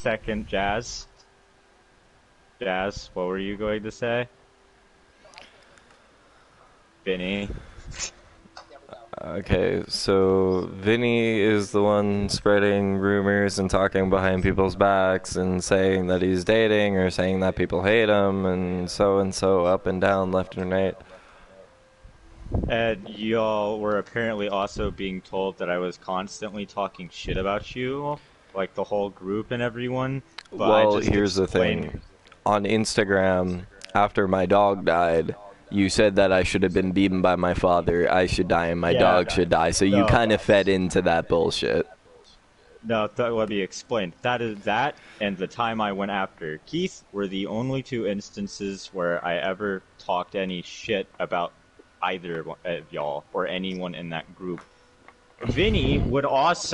second, Jazz. Jazz, what were you going to say? Vinny. Okay, so Vinny is the one spreading rumors and talking behind people's backs and saying that he's dating or saying that people hate him and so up and down, left and right. And y'all were apparently also being told that I was constantly talking shit about you, like the whole group and everyone, but I Well, just here's the explained. thing. On Instagram, after my dog died, you said that I should have been beaten by my father, I should die, and my Yeah, dog should die. So you no, kind of fed into that bullshit. no, let me explain. That is that, and the time I went after Keith were the only two instances where I ever talked any shit about either of y'all or anyone in that group. Vinny would always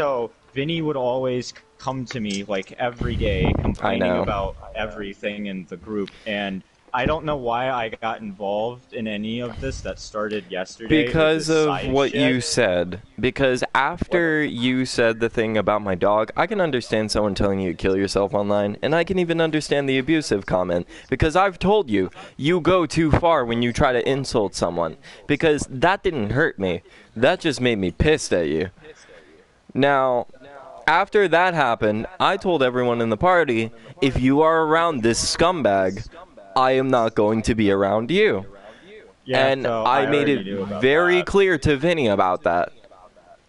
come to me like every day I complaining know. about everything in the group, and I don't know why I got involved in any of this that started yesterday with Because this of side what you shit. said. Because What? after you said the thing about my dog, I can understand someone telling you to kill yourself online, and I can even understand the abusive comment. Because I've told you, you go too far when you try to insult someone. Because that didn't hurt me. That just made me pissed at you. Now, after that happened, I told everyone in the party, if you are around this scumbag, I am not going to be around you. Yeah, And so I I made it already knew about very that. clear to Vinny about that.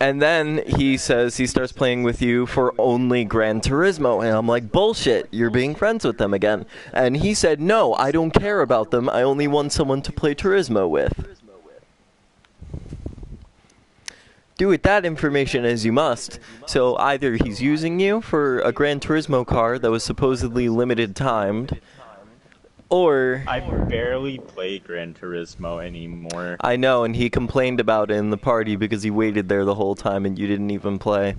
And then he says he starts playing with you for only Gran Turismo. And I'm like, bullshit, you're being friends with them again. And he said, no, I don't care about them. I only want someone to play Turismo with. Do with that information as you must. So either he's using you for a Gran Turismo car that was supposedly limited timed, or I barely play Gran Turismo anymore. I know, and he complained about it in the party because he waited there the whole time and you didn't even play.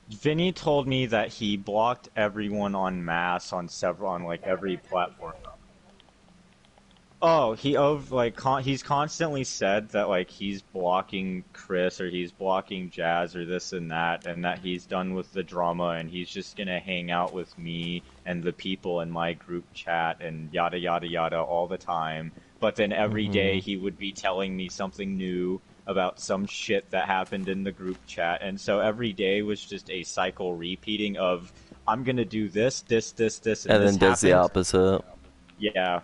Vinny told me that he blocked everyone en masse on like every platform. Oh, he's constantly said that like he's blocking Chris or he's blocking Jazz or this and that he's done with the drama and he's just gonna hang out with me and the people in my group chat and yada yada yada all the time. But then every day he would be telling me something new about some shit that happened in the group chat, and so every day was just a cycle repeating of I'm gonna do this, and And this then does the happened. opposite. Yeah.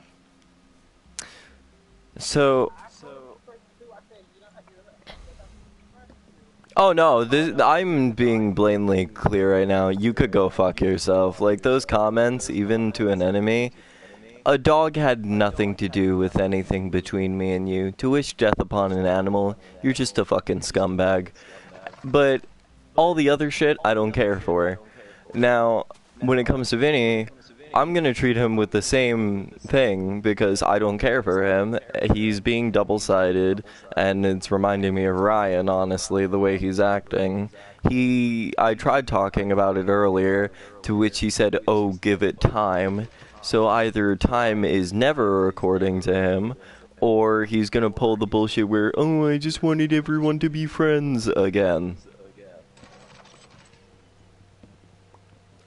So, oh no, I'm being blatantly clear right now. You could go fuck yourself. Like, those comments, even to an enemy, a dog had nothing to do with anything between me and you. To wish death upon an animal, you're just a fucking scumbag. But all the other shit, I don't care for. Now, when it comes to Vinny, I'm gonna treat him with the same thing because I don't care for him. He's being double-sided, and it's reminding me of Ryan, honestly, the way he's acting. I tried talking about it earlier, to which he said, oh, give it time. So either time is never according to him, or he's gonna pull the bullshit where, oh, I just wanted everyone to be friends again.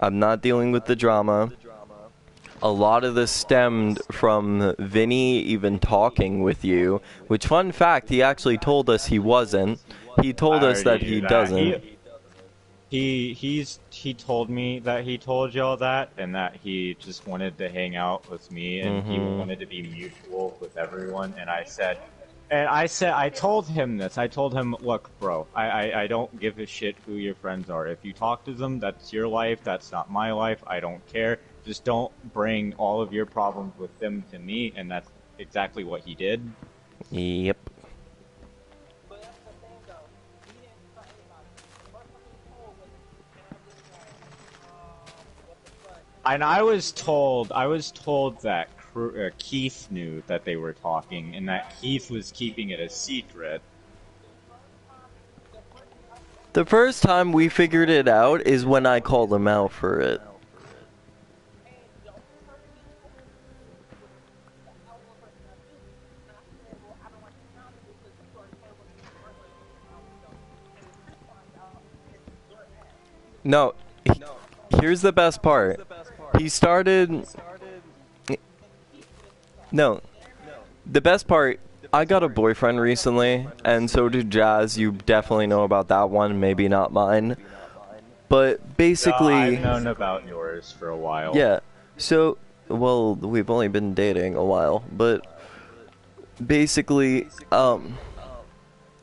I'm not dealing with the drama. A lot of this stemmed from Vinny even talking with you, which, fun fact, he actually told us he wasn't. He told I us already that knew he that. doesn't. He told me that he told y'all that and that he just wanted to hang out with me and he Mm-hmm. wanted to be mutual with everyone and I told him this. I told him, look, bro, I don't give a shit who your friends are. If you talk to them, that's your life. That's not my life. I don't care. Just don't bring all of your problems with them to me. And that's exactly what he did. Yep. And I was told that Keith knew that they were talking, and that Keith was keeping it a secret. The first time we figured it out is when I called him out for it. No, here's the best part. He started... No, the best part, I got a boyfriend recently, and so did Jazz. You definitely know about that one, maybe not mine. But basically... I've known about yours for a while. Yeah, so, well, we've only been dating a while, but basically, no,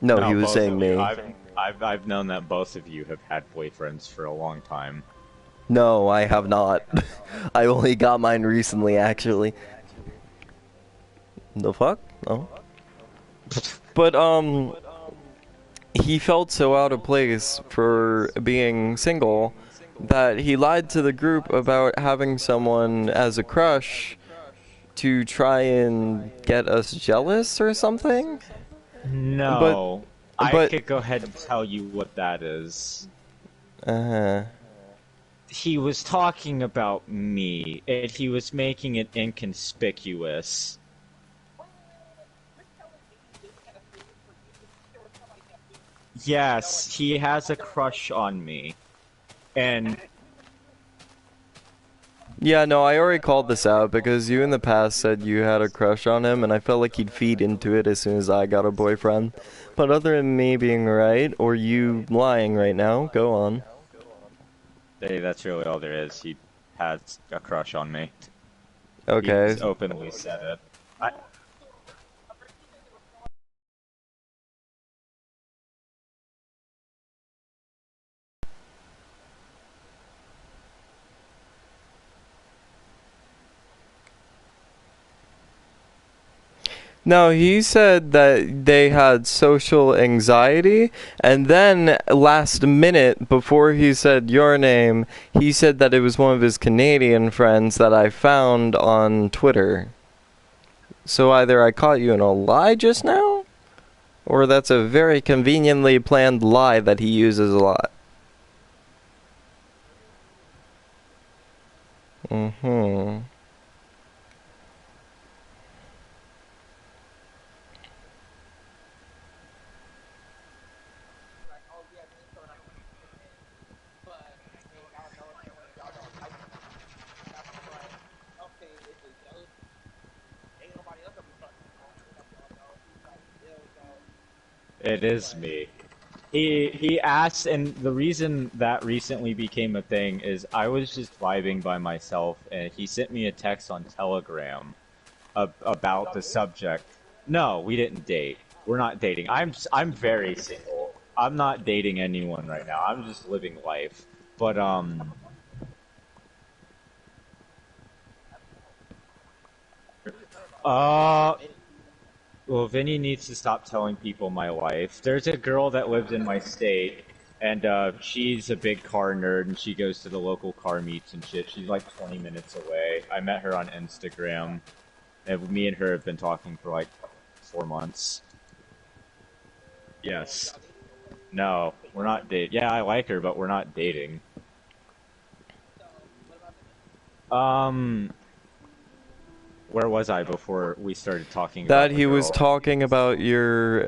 he was both saying of you. me. I've known that both of you have had boyfriends for a long time. No, I have not. I only got mine recently, actually. The fuck? No. But, he felt so out of place for being single that he lied to the group about having someone as a crush to try and get us jealous or something? No. I But could go ahead and tell you what that is. uh-huh. He was talking about me, and he was making it inconspicuous. Yes, he has a crush on me. And Yeah, no, I already called this out because you in the past said you had a crush on him, and I felt like he'd feed into it as soon as I got a boyfriend. But other than me being right, or you lying right now, go on. hey, that's really all there is. He has a crush on me. Okay. He's openly said it. No, he said that they had social anxiety, and then last minute, before he said your name, he said that it was one of his Canadian friends that I found on Twitter. So either I caught you in a lie just now, or that's a very conveniently planned lie that he uses a lot. Mm-hmm. It is me. He asked, and the reason that recently became a thing is I was just vibing by myself, and he sent me a text on Telegram about the subject. No, we didn't date. We're not dating. I'm very single. I'm not dating anyone right now. I'm just living life. But well, Vinny needs to stop telling people my life. There's a girl that lives in my state, and she's a big car nerd, and she goes to the local car meets and shit. She's like 20 minutes away. I met her on Instagram, and me and her have been talking for like 4 months. Yes. No, we're not dating. Yeah, I like her, but we're not dating. Um, where was I before we started talking That about the he was girl? talking about your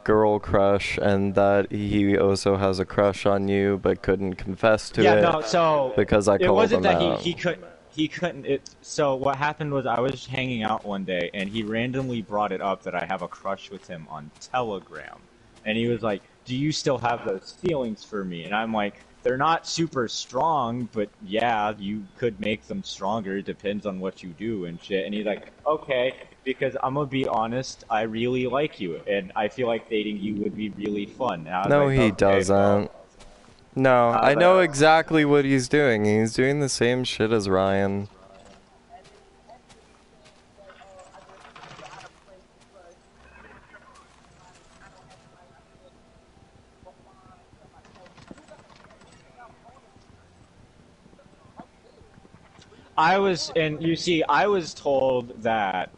girl crush, and that he also has a crush on you, but couldn't confess to Yeah, it no, so because I it called wasn't him that out. he couldn't so what happened was I was hanging out one day and he randomly brought it up that I have a crush with him on Telegram. And he was like, "Do you still have those feelings for me?" And I'm like, "They're not super strong, but yeah, you could make them stronger. It depends on what you do and shit." And he's like, "Okay, because I'm gonna be honest, I really like you, and I feel like dating you would be really fun." And I was No, like, he "Okay, well." doesn't. No, I I was know like, exactly what he's doing. He's doing the same shit as Ryan. and you see, I was told that,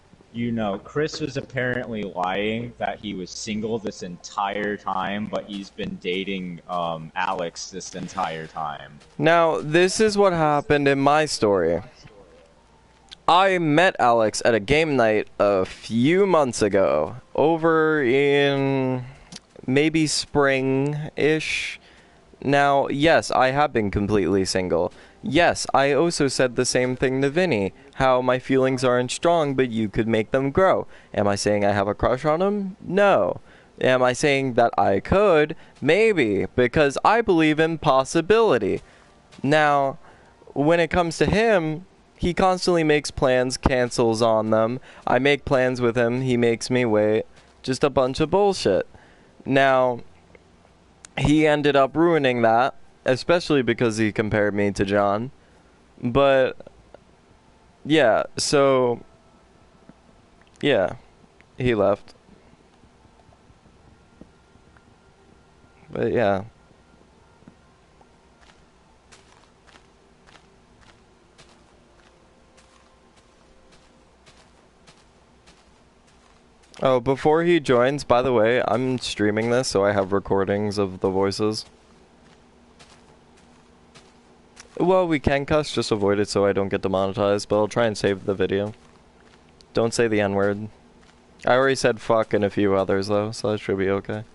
Chris was apparently lying that he was single this entire time, but he's been dating, Alex this entire time. Now, this is what happened in my story. I met Alex at a game night a few months ago, over in maybe spring-ish. Now, yes, I have been completely single. Yes, I also said the same thing to Vinny, how my feelings aren't strong, but you could make them grow. Am I saying I have a crush on him? No. Am I saying that I could? Maybe, because I believe in possibility. Now, when it comes to him, he constantly makes plans, cancels on them. I make plans with him, he makes me wait. Just a bunch of bullshit. Now, he ended up ruining that, especially because he compared me to John. But, yeah, so, yeah, he left. But, yeah. Oh, before he joins, by the way, I'm streaming this, so I have recordings of the voices. Well, we can cuss, just avoid it so I don't get demonetized, but I'll try and save the video. Don't say the N-word. I already said fuck and a few others, though, so that should be okay.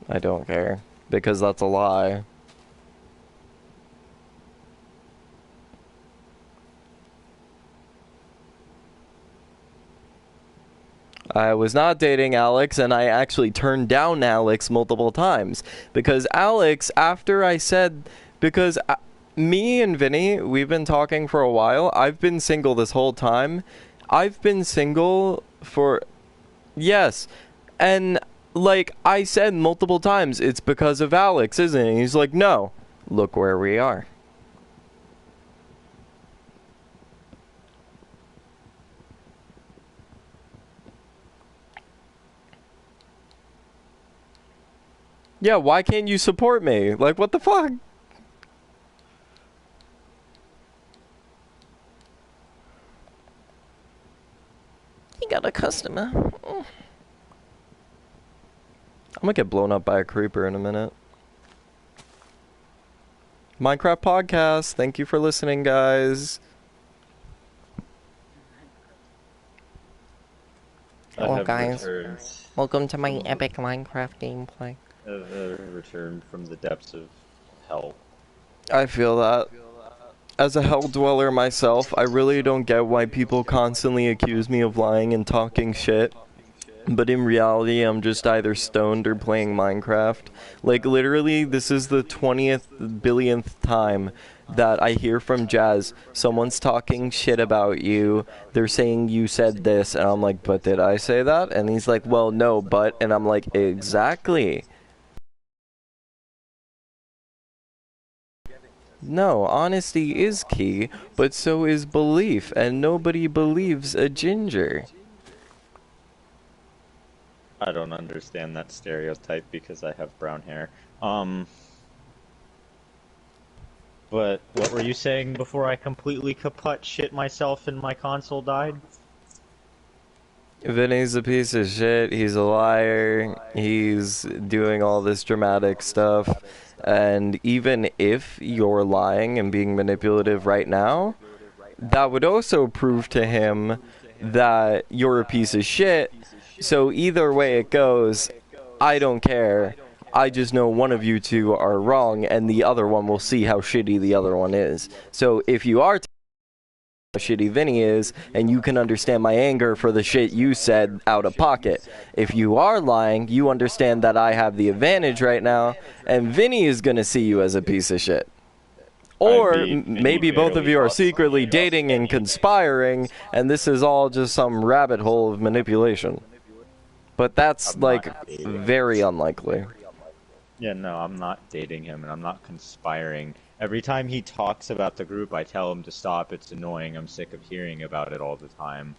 I don't care, because that's a lie. I was not dating Alex, and I actually turned down Alex multiple times. Because Alex, after I said... Because me and Vinny, we've been talking for a while. I've been single this whole time. I've been single for... Yes. And, like, I said multiple times, it's because of Alex, isn't it? He's like, no. Look where we are. Yeah, why can't you support me? Like, what the fuck? You got a customer. I'm gonna get blown up by a creeper in a minute. Minecraft podcast. Thank you for listening, guys. Hello, guys. Welcome to my epic Minecraft gameplay. Returned from the depths of hell. I feel that. As a hell dweller myself, I really don't get why people constantly accuse me of lying and talking shit. But in reality, I'm just either stoned or playing Minecraft. Like, literally, this is the 20th billionth time that I hear from Jazz, someone's talking shit about you, they're saying you said this, and I'm like, but did I say that? And he's like, well, no, but, and I'm like, exactly. No, honesty is key, but so is belief, and nobody believes a ginger. I don't understand that stereotype because I have brown hair. But what were you saying before I completely kaput shit myself and my console died? Vinny's a piece of shit, he's a liar, he's doing all this dramatic stuff, and even if you're lying and being manipulative right now, that would also prove to him that you're a piece of shit. So either way it goes, I don't care. I just know one of you two are wrong, and the other one will see how shitty the other one is. So if you are how shitty Vinny is, and you can understand my anger for the shit you said out of pocket. If you are lying, you understand that I have the advantage right now, and Vinny is gonna see you as a piece of shit. Or maybe both of you are secretly dating and conspiring, and this is all just some rabbit hole of manipulation. But that's, like, very unlikely. Yeah, no, I'm not dating him, and I'm not conspiring. Every time he talks about the group, I tell him to stop. It's annoying. I'm sick of hearing about it all the time.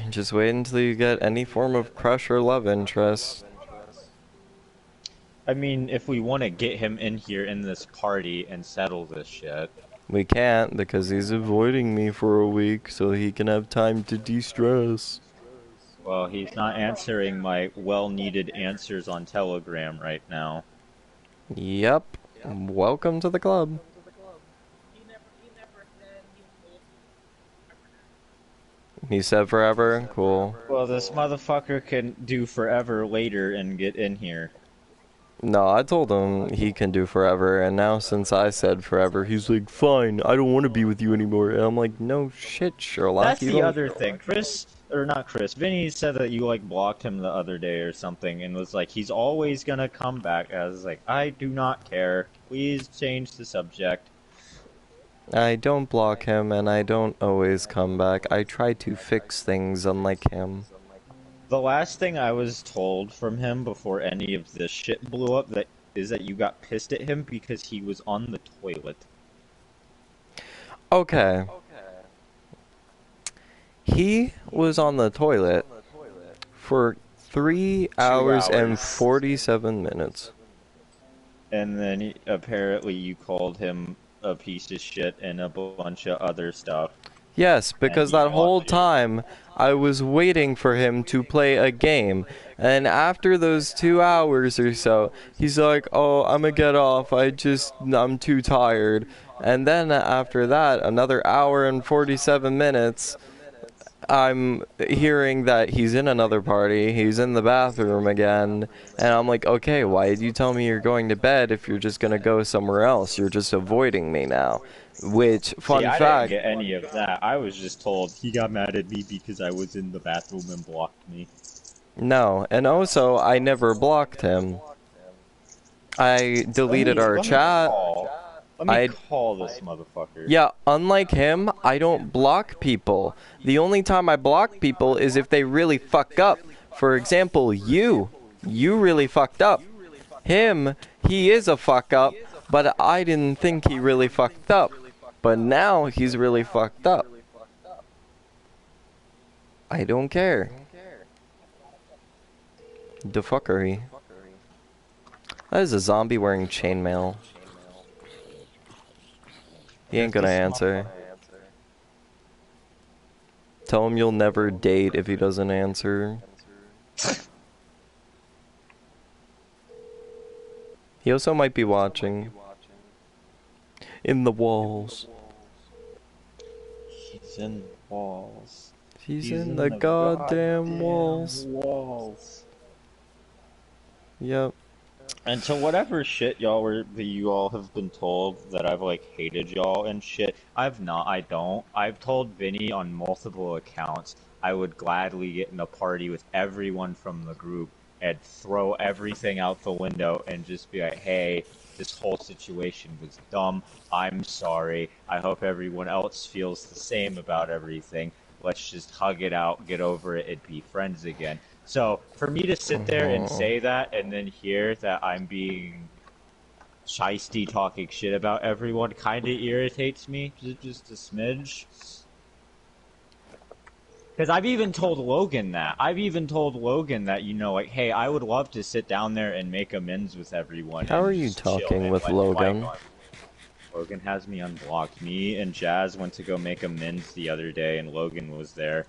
Just wait until you get any form of crush or love interest. I mean, if we want to get him in here in this party and settle this shit. We can't, because he's avoiding me for a week so he can have time to de-stress. Well, he's not answering my well-needed answers on Telegram right now. Yep. Welcome to the club. He said forever? Cool. Well, this motherfucker can do forever later and get in here. No, I told him he can do forever, and now since I said forever, he's like, fine, I don't want to be with you anymore. And I'm like, no shit, Sherlock. That's the other thing. Vinny said that you, like, blocked him the other day or something, and was like, he's always gonna come back. I was like, I do not care. Please change the subject. I don't block him, and I don't always come back. I try to fix things unlike him. The last thing I was told from him before any of this shit blew up is that you got pissed at him because he was on the toilet. Okay. He was on the toilet for 3 hours and 47 minutes. And then apparently you called him a piece of shit and a bunch of other stuff. Yes, because that whole time I was waiting for him to play a game. And after those 2 hours or so, he's like, oh, I'm gonna get off. I'm too tired. And then after that, another hour and 47 minutes, I'm hearing that he's in another party, he's in the bathroom again, and I'm like, okay, why did you tell me you're going to bed if you're just gonna go somewhere else? You're just avoiding me now. Which, fun fact... I didn't get any of that. I was just told he got mad at me because I was in the bathroom and blocked me. No, and also, I never blocked him. I deleted our chat. Let me call this motherfucker. Yeah, unlike him, I don't block people. The only time I block people is if they really fuck up. For example, you. You really fucked up. Him, he is a fuck up, but I didn't think he really fucked up. But now he's really fucked up. I don't care. The fuckery. That is a zombie wearing chainmail. He ain't gonna answer. Tell him you'll never date if he doesn't answer. He also might be watching. In the walls. He's in the walls. He's in the goddamn walls. Yep. And to whatever shit you all have been told that I've like hated y'all and shit, I don't. I've told Vinny on multiple accounts I would gladly get in a party with everyone from the group and throw everything out the window and just be like, hey, this whole situation was dumb. I'm sorry. I hope everyone else feels the same about everything. Let's just hug it out, get over it, and be friends again. So, for me to sit there and say that, and then hear that I'm being shisty talking shit about everyone, kinda irritates me, just a smidge. Because I've even told Logan that. You know, like, hey, I would love to sit down there and make amends with everyone. How are you talking with Logan? Logan has me unblocked. Me and Jazz went to go make amends the other day, and Logan was there.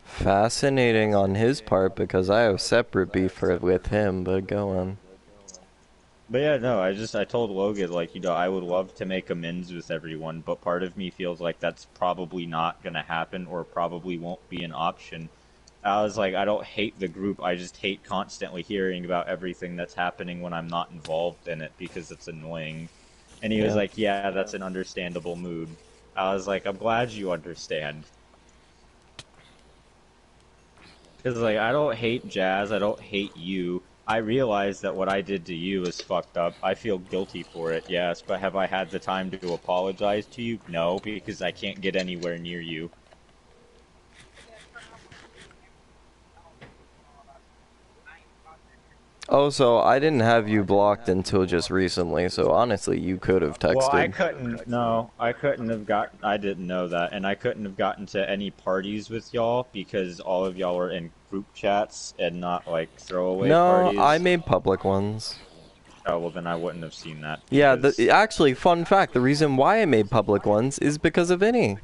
Fascinating on his part, because I have separate beef with him, but go on. But yeah, no, I told Logan, like, you know, I would love to make amends with everyone, but part of me feels like that's probably not gonna happen, or probably won't be an option. I was like, I don't hate the group, I just hate constantly hearing about everything that's happening when I'm not involved in it, because it's annoying. And he was like, yeah, that's an understandable mood. I was like, I'm glad you understand. Because, like, I don't hate Jazz, I don't hate you. I realize that what I did to you is fucked up. I feel guilty for it, yes, but have I had the time to apologize to you? No, because I can't get anywhere near you. Oh, so I didn't have you blocked until just recently, so honestly, you could have texted. Well, I didn't know that, and I couldn't have gotten to any parties with y'all because all of y'all were in group chats and not, like, throwaway parties. No, I made public ones. Oh, well then I wouldn't have seen that. Yeah, actually, fun fact, the reason why I made public ones is because of Vinny.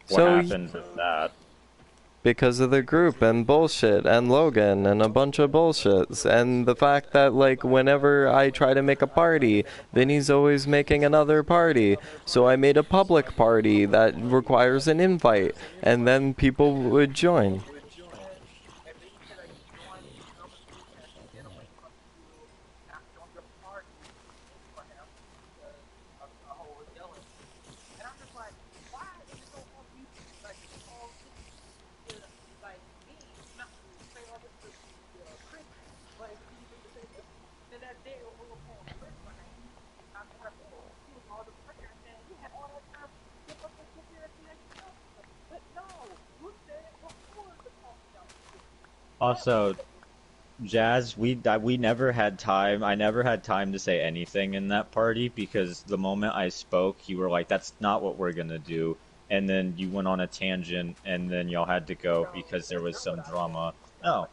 What happened with that? because of the group and bullshit and Logan and a bunch of bullshits and the fact that like whenever I try to make a party, Vinny's always making another party. So I made a public party that requires an invite and then people would join. Also, Jazz, we never had time. I never had time to say anything in that party because the moment I spoke, you were like, "That's not what we're gonna do," and then you went on a tangent, and then y'all had to go because there was some drama. No.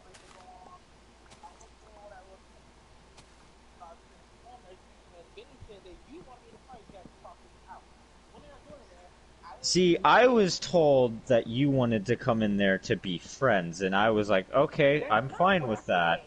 See, I was told that you wanted to come in there to be friends, and I was like, okay, I'm fine with that.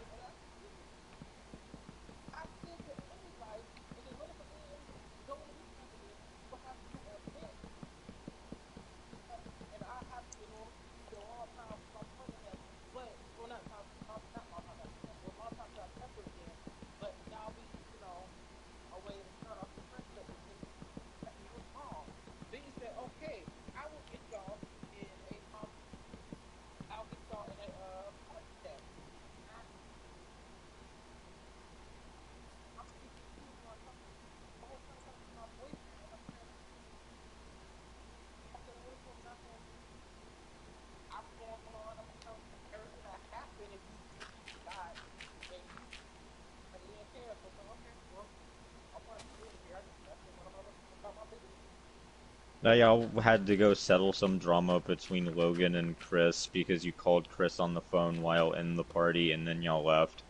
Now y'all had to go settle some drama between Logan and Chris because you called Chris on the phone while in the party and then y'all left.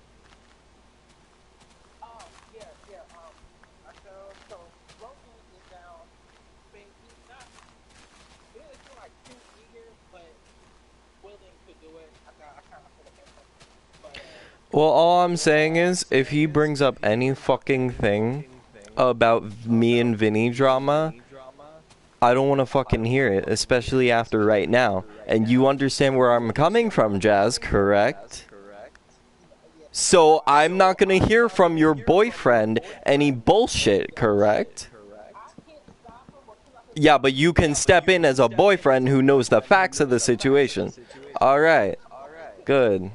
Well, all I'm saying is, if he brings up any fucking thing about me and Vinny drama, I don't want to fucking hear it, especially after right now. And you understand where I'm coming from, Jazz, correct? So I'm not gonna hear from your boyfriend any bullshit, correct? Yeah, but you can step in as a boyfriend who knows the facts of the situation. Alright. Good.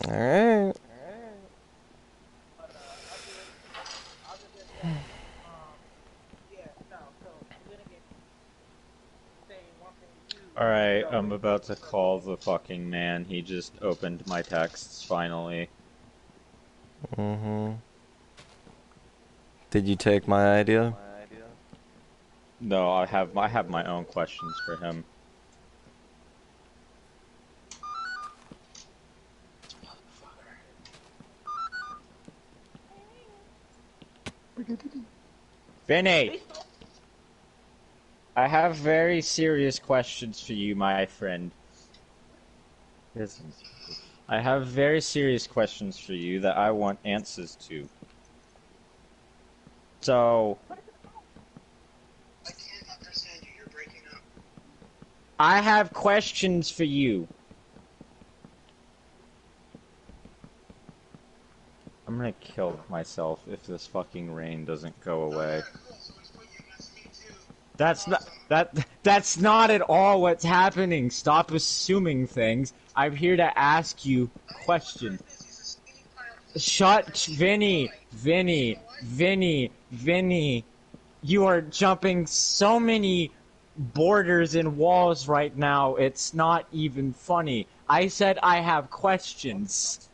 Alright. Alright, I'm about to call the fucking man. He just opened my texts, finally. Did you take my idea? No, I have my own questions for him. Vinny! I have very serious questions for you, my friend. I have very serious questions for you that I want answers to. So... I can't understand you, you're breaking up. I have questions for you. I'm gonna kill myself if this fucking rain doesn't go away. That's not at all what's happening. Stop assuming things. I'm here to ask you questions. Shut, Vinny. You are jumping so many borders and walls right now. It's not even funny. I said I have questions.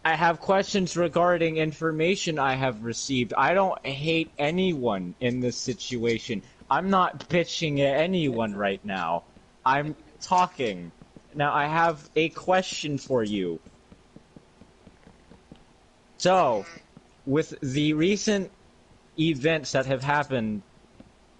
I have questions regarding information I have received. I don't hate anyone in this situation. I'm not bitching at anyone right now. I'm talking. Now, I have a question for you. So, with the recent events that have happened,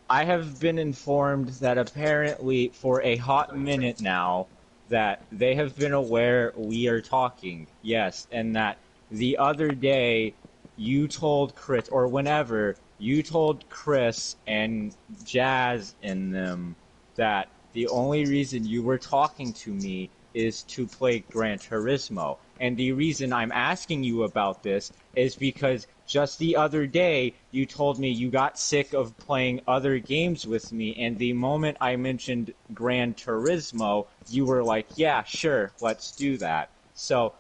I have been informed that apparently for a hot minute now that they have been aware we are talking. Yes, and that the other day you told Chris, or whenever, you told Chris and Jazz and them that the only reason you were talking to me is to play Gran Turismo. And the reason I'm asking you about this is because just the other day you told me you got sick of playing other games with me, and the moment I mentioned Gran Turismo, you were like, yeah, sure, let's do that. So,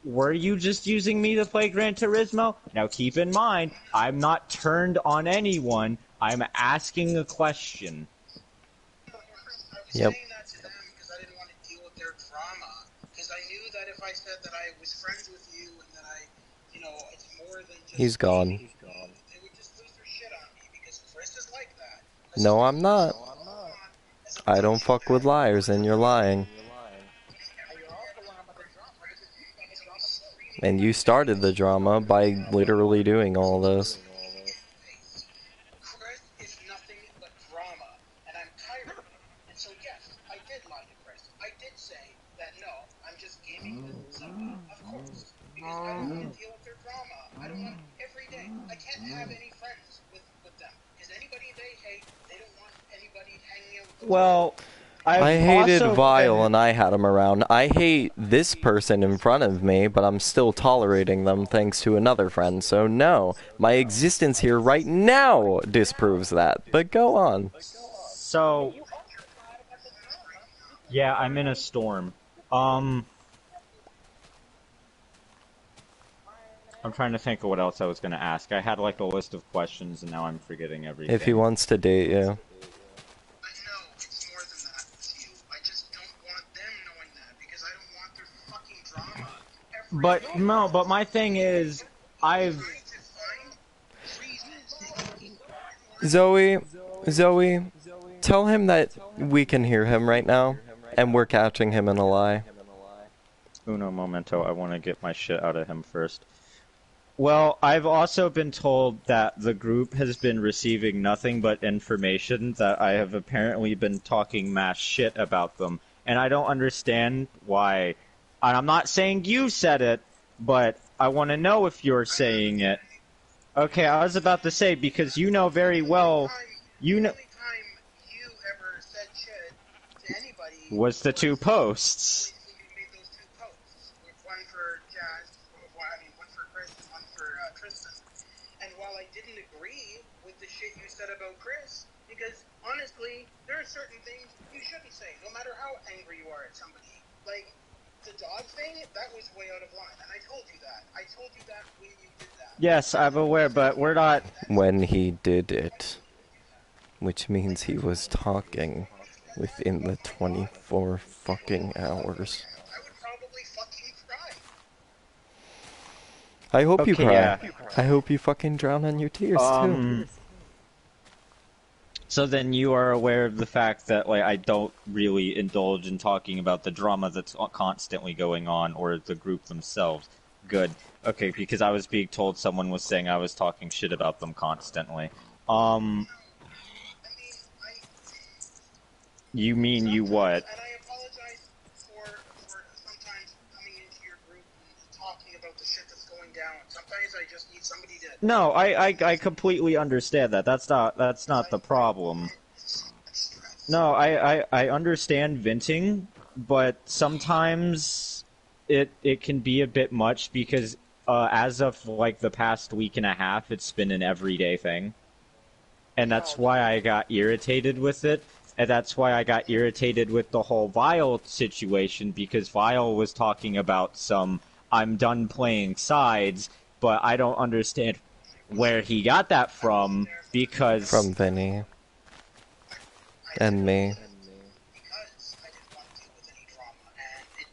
were you just using me to play Gran Turismo? Now keep in mind, I'm not turned on anyone, I'm asking a question. Yep. Saying that to them because I didn't want to deal with their drama. Because I knew that if I said that I was friends with you and that it's more than just He's gone. they would just lose their shit on me because Chris is like that. No, I'm not. I don't fuck with liars, and you're lying. And you started the drama by literally doing all this. Chris is nothing but drama, and I'm tired of it. And so yes, I did lie to Chris. I did say that no, I'm just gaming with somebody, of course. Because I don't want to deal with their drama. I don't want every day. I can't have any friends with them. Because anybody they hate, they don't want anybody hanging out with them. Well, I hated also Vile and I had him around. I hate this person in front of me, but I'm still tolerating them thanks to another friend, so no. My existence here right now disproves that, but go on. So, yeah, I'm in a storm. I'm trying to think of what else I was going to ask. I had like a list of questions and now I'm forgetting everything. If he wants to date you. But no, but my thing is, Zoe, tell him that we can hear him right now, and we're catching him in a lie. Uno momento, I want to get my shit out of him first. Well, I've also been told that the group has been receiving nothing but information that I have apparently been talking mass shit about them, and I don't understand why. And I'm not saying you said it, but I want to know if you're saying it. Okay, I was about to say, because you know very well, you know... was the 2 posts. One for Jazz, one for Chris and one for Tristan. And while I didn't agree with the shit you said about Chris, because honestly, there are certain things you shouldn't say, no matter how angry you are at somebody. Like, the dog thing, that was way out of line, and I told you that. I told you that when you did that. Yes, I'm aware, but we're not... When he did it. Which means he was talking within the 24 fucking hours. I would probably fucking cry. I hope you cry. Yeah. I hope you fucking drown on your tears, too. So then you are aware of the fact that, like, I don't really indulge in talking about the drama that's constantly going on, or the group themselves. Good. Okay, because I was being told someone was saying I was talking shit about them constantly. You mean you what? And I apologize for sometimes coming into your group and talking about the shit that's going down. Sometimes I just need somebody to... No, I completely understand that. That's not the problem. No, I understand venting, but sometimes it can be a bit much because as of like the past week and a half, it's been an everyday thing. And that's why I got irritated with it. And that's why I got irritated with the whole Vile situation, because Vile was talking about some I'm done playing sides, but I don't understand where he got that from, because... From Vinny. And me. Because I didn't want to deal with any drama, and it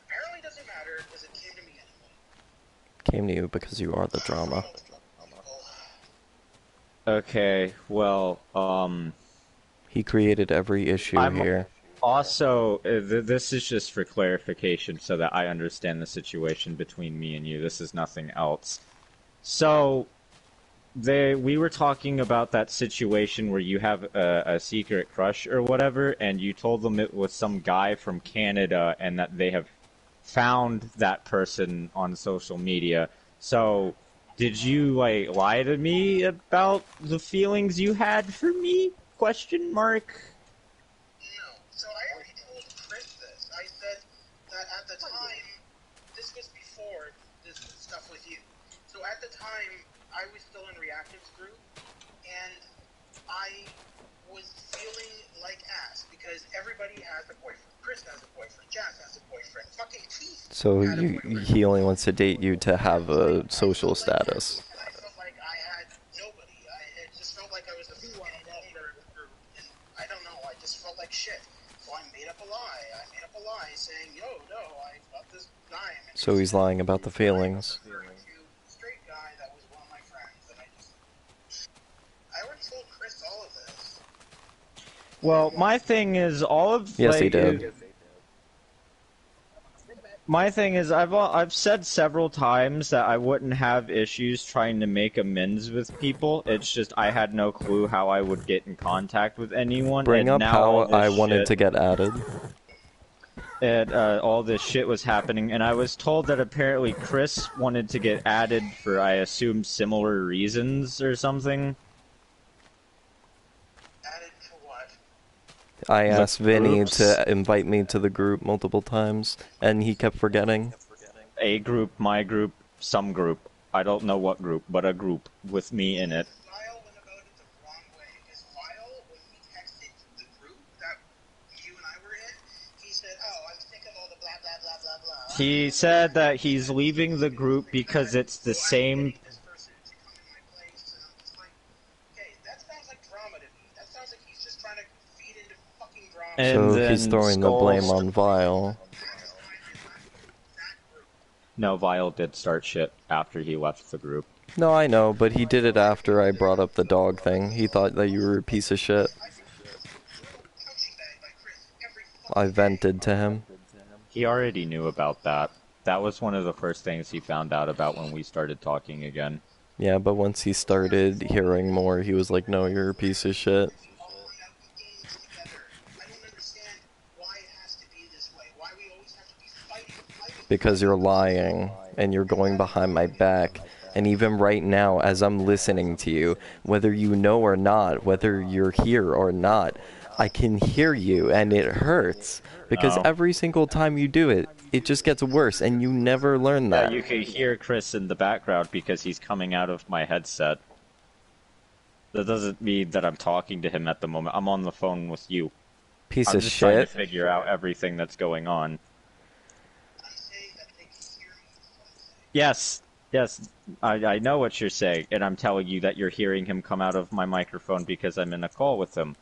apparently doesn't matter, because it came to me anyway. Came to you because you are the drama. Okay, well, He created every issue here. Also, this is just for clarification so that I understand the situation between me and you. This is nothing else. So, we were talking about that situation where you have a secret crush or whatever, and you told them it was some guy from Canada and that they have found that person on social media. So, did you, like, lie to me about the feelings you had for me? Question mark. No. So I already told Chris this. I said that at the time, this was before this stuff with you. So at the time, I was still in Reactive's group, and I was feeling like ass because everybody has a boyfriend. Chris has a boyfriend. Jazz has a boyfriend. Fucking Keith. So he only wants to date you to have a social status. And I felt like I had nobody. It just felt like I was the fucking loner of the group, and I don't know. I just felt like shit. So I made up a lie. I made up a lie saying, "Yo, no, I got this guy." So he's lying about the feelings. Straight guy that was one of my friends, and I already told Chris all of this. Well, my thing is, all of yes, he did. My thing is, I've said several times that I wouldn't have issues trying to make amends with people. It's just I had no clue how I would get in contact with anyone. Bring and up now how I wanted to get added. And all this shit was happening, and I was told that apparently Chris wanted to get added for, I assume, similar reasons or something. Added to what? I asked Vinny to invite me to the group multiple times, and he kept forgetting. A group, my group, some group. I don't know what group, but a group with me in it. Lyle went about it the wrong way. Because Lyle, when he texted the group that you and I were in, he said, "Oh, I'm sick of all the blah blah blah blah blah." He said that he's leaving the group because it's the same. This person to come in my place, and I'm just like, okay, that sounds like drama to me. That sounds like he's just trying to feed into fucking drama. And so he's throwing the blame on Vile. No, Vile did start shit after he left the group. No, I know, but he did it after I brought up the dog thing. He thought that you were a piece of shit. I vented to him. He already knew about that. That was one of the first things he found out about when we started talking again. Yeah, but once he started hearing more, he was like, no, you're a piece of shit. Because you're lying, and you're going behind my back. And even right now, as I'm listening to you, whether you know or not, whether you're here or not, I can hear you, and it hurts. Because every single time you do it, it just gets worse, and you never learn that. Yeah, you can hear Chris in the background because he's coming out of my headset. That doesn't mean that I'm talking to him at the moment. I'm on the phone with you. Piece I'm of just shit. trying to figure out everything that's going on. Yes, I know what you're saying, and I'm telling you that you're hearing him come out of my microphone because I'm in a call with him.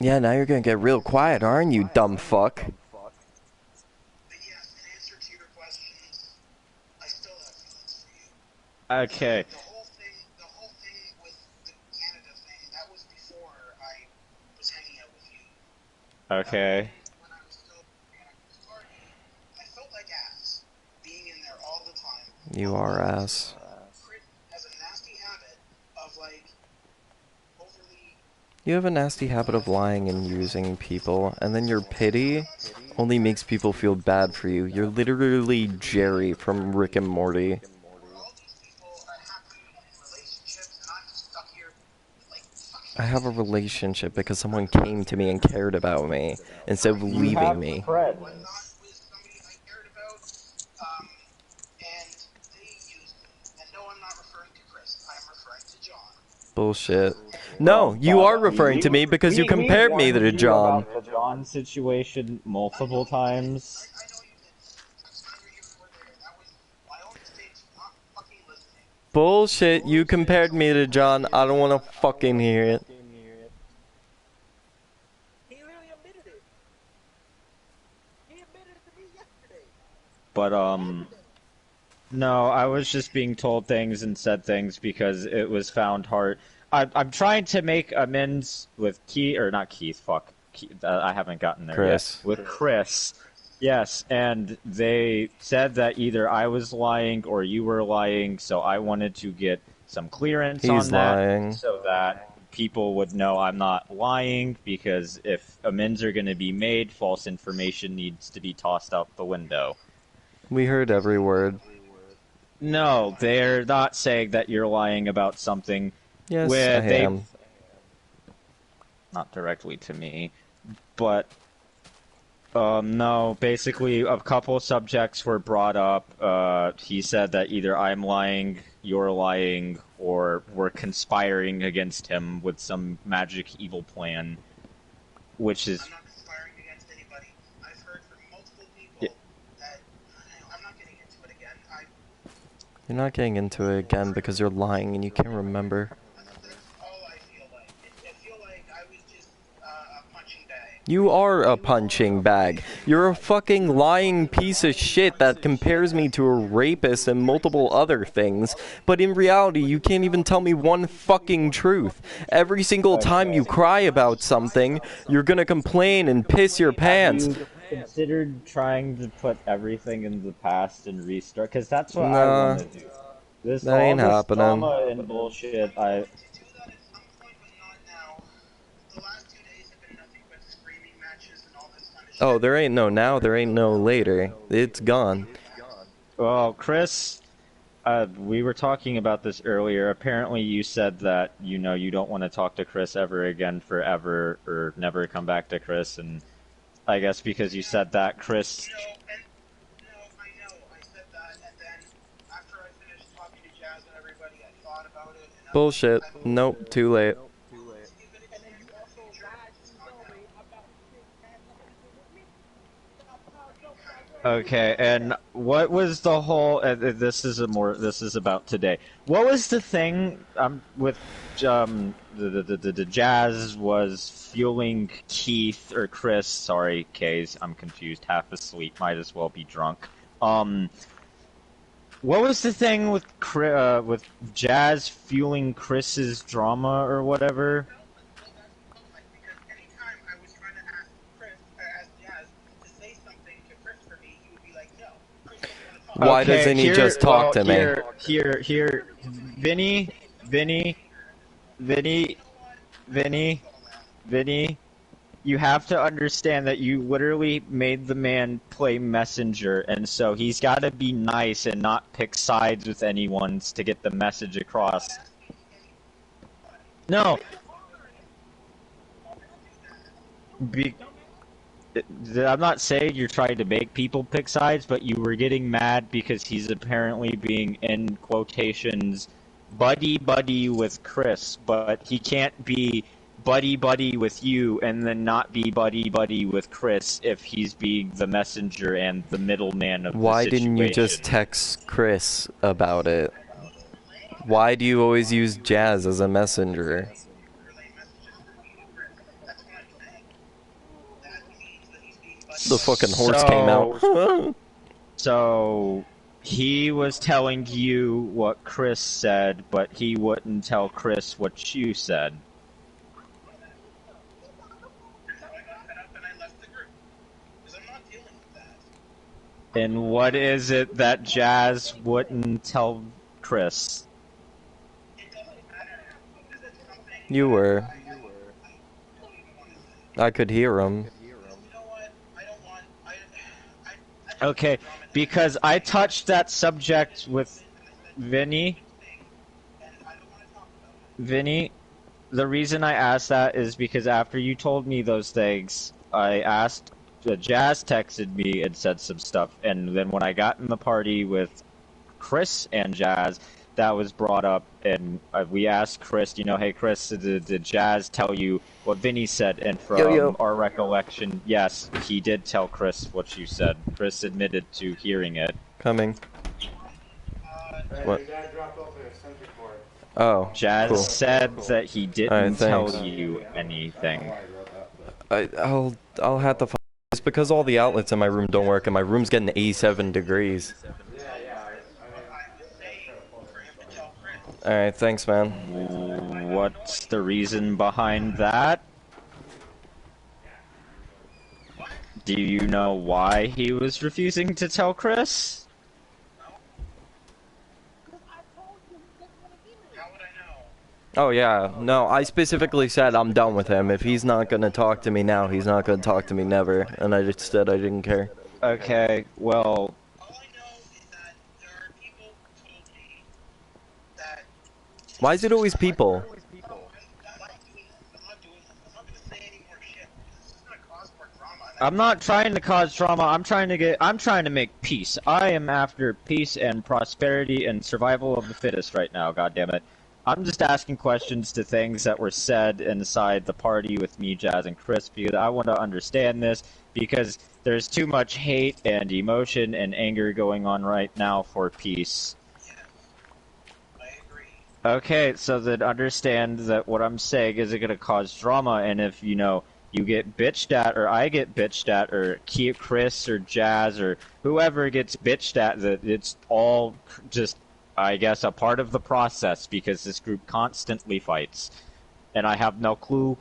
Yeah, now you're gonna get real quiet, aren't you, dumb fuck? Okay. The whole thing with the Canada thing, that was before I was hanging out with you. Okay. When I was still at this party, I felt like ass being in there all the time. You are ass. Crit has a nasty habit of like overly. You have a nasty habit of lying and using people, and then your pity only makes people feel bad for you. You're literally Jerry from Rick and Morty. I have a relationship because someone came to me and cared about me instead of leaving me. Bullshit. No, you are referring to me because you compared me to John. About the John situation multiple times. Bullshit, you compared me to John. I don't want to fucking hear it. He literally admitted it. He admitted it to me yesterday. But, No, I was just being told things and said things because it was found hard. I'm trying to make amends with Keith, or not Keith, fuck. Keith, I haven't gotten there Chris. yet. With Chris. Yes, and they said that either I was lying or you were lying, so I wanted to get some clearance on that. Lying. So that people would know I'm not lying, because if amends are going to be made, false information needs to be tossed out the window. We heard every word. No, they're not saying that you're lying about something. Yes, where I they, am. Not directly to me, but no. Basically, a couple subjects were brought up. He said that either I'm lying, you're lying, or we're conspiring against him with some magic evil plan, which is. I'm not conspiring against anybody. I've heard from multiple people that I'm not getting into it again. You're not getting into it again because you're lying and you can't remember. That's all I feel like. I feel like I was just a punching bag. You are a punching bag. You're a fucking lying piece of shit that compares me to a rapist and multiple other things. But in reality, you can't even tell me one fucking truth. Every single time you cry about something, you're gonna complain and piss your pants. Have you considered trying to put everything in the past and restart? Because that's what I want to do. That ain't happening. Drama and bullshit, I... Oh, there ain't no now, there ain't no later. It's gone. Well, Chris, we were talking about this earlier. Apparently you said that, you don't want to talk to Chris ever again forever, or never come back to Chris, and I guess because you said that, Chris... No, I know, I said that, and then after I finished talking to Jazz and everybody, I thought about it, and Bullshit. Nope, too late. Okay, and what was the whole? This is about today. What was the thing with the Jazz was fueling Keith or Chris? Sorry, Kays, I'm confused. Half asleep, might as well be drunk. What was the thing with Jazz fueling Chris's drama or whatever? Why doesn't he just talk to me? Here, Vinny, you have to understand that you literally made the man play messenger, and so he's got to be nice and not pick sides with anyone to get the message across. No. I'm not saying you're trying to make people pick sides, but you were getting mad because he's apparently being, in quotations, buddy-buddy with Chris, but he can't be buddy-buddy with you and then not be buddy-buddy with Chris if he's being the messenger and the middleman of the situation. Why didn't you just text Chris about it? Why do you always use Jazz as a messenger? The fucking horse came out. So, he was telling you what Chris said, but he wouldn't tell Chris what you said. And what is it that Jazz wouldn't tell Chris? You were. I could hear him. Okay, because I touched that subject with Vinny. Vinny, the reason I asked that is because after you told me those things, I asked, Jazz texted me and said some stuff, and then when I got in the party with Chris and Jazz, that was brought up, and we asked Chris, hey Chris, did Jazz tell you what Vinny said? And from our recollection, yes, he did tell Chris what you said. Chris admitted to hearing it. Coming. What? Oh, Jazz cool. said that he didn't tell you anything. I'll have to. It's because all the outlets in my room don't work, and my room's getting 87 degrees. Alright, thanks, man. What's the reason behind that? Do you know why he was refusing to tell Chris? Oh yeah, no, I specifically said I'm done with him. If he's not gonna talk to me now, he's not gonna talk to me never. And I just said I didn't care. Okay, well... Why is it always people? I'm not trying to cause drama, I'm trying to make peace. I am after peace and prosperity and survival of the fittest right now, goddammit. I'm just asking questions to things that were said inside the party with me, Jazz, and Chris, because I want to understand this, because there's too much hate and emotion and anger going on right now for peace. Okay, so then understand that what I'm saying isn't going to cause drama, and if, you know, you get bitched at, or I get bitched at, or Chris, or Jazz, or whoever gets bitched at, that it's all just, I guess, a part of the process, because this group constantly fights. And I have no clue.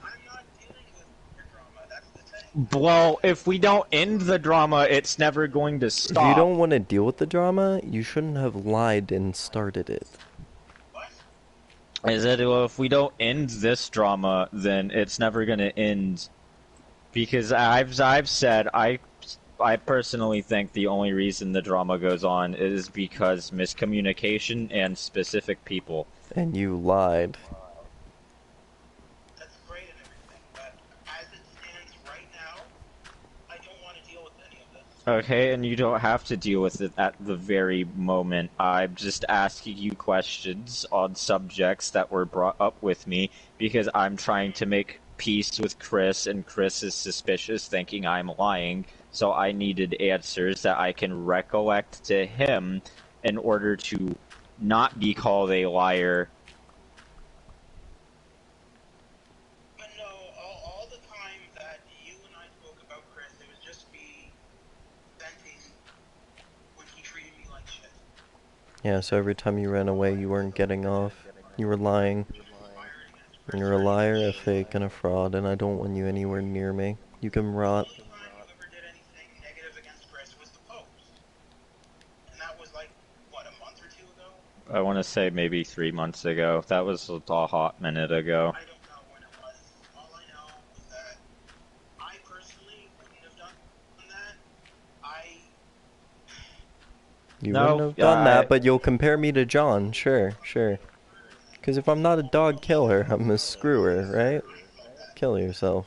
Well, if we don't end the drama, it's never going to stop. If you don't want to deal with the drama, you shouldn't have lied and started it. Is that, well, if we don't end this drama, then it's never going to end. Because I've said, I personally think the only reason the drama goes on is because miscommunication and specific people. And you lied. That's great and everything, but as it stands right now, I don't want to deal with any of this. Okay, and you don't have to deal with it at the very moment. I'm just asking you questions on subjects that were brought up with me because I'm trying to make peace with Chris, and Chris is suspicious, thinking I'm lying, so I needed answers that I can recollect to him in order to not be called a liar. But no, all the time that you and I spoke about Chris, it was just me venting when he treated me like shit. Yeah, so every time you ran away, you weren't getting off. You were lying. And you're a liar, a fake, and a fraud, and I don't want you anywhere near me. You can rot. The only time you ever did anything negative against Chris was the post. And that was like, what, a month or two ago? I want to say maybe 3 months ago. That was a hot minute ago. I don't know when it was. All I know is that I personally wouldn't have done that. You No, wouldn't have done that, but you'll compare me to John. Sure, sure. Because if I'm not a dog killer, I'm a screwer, right? Kill yourself.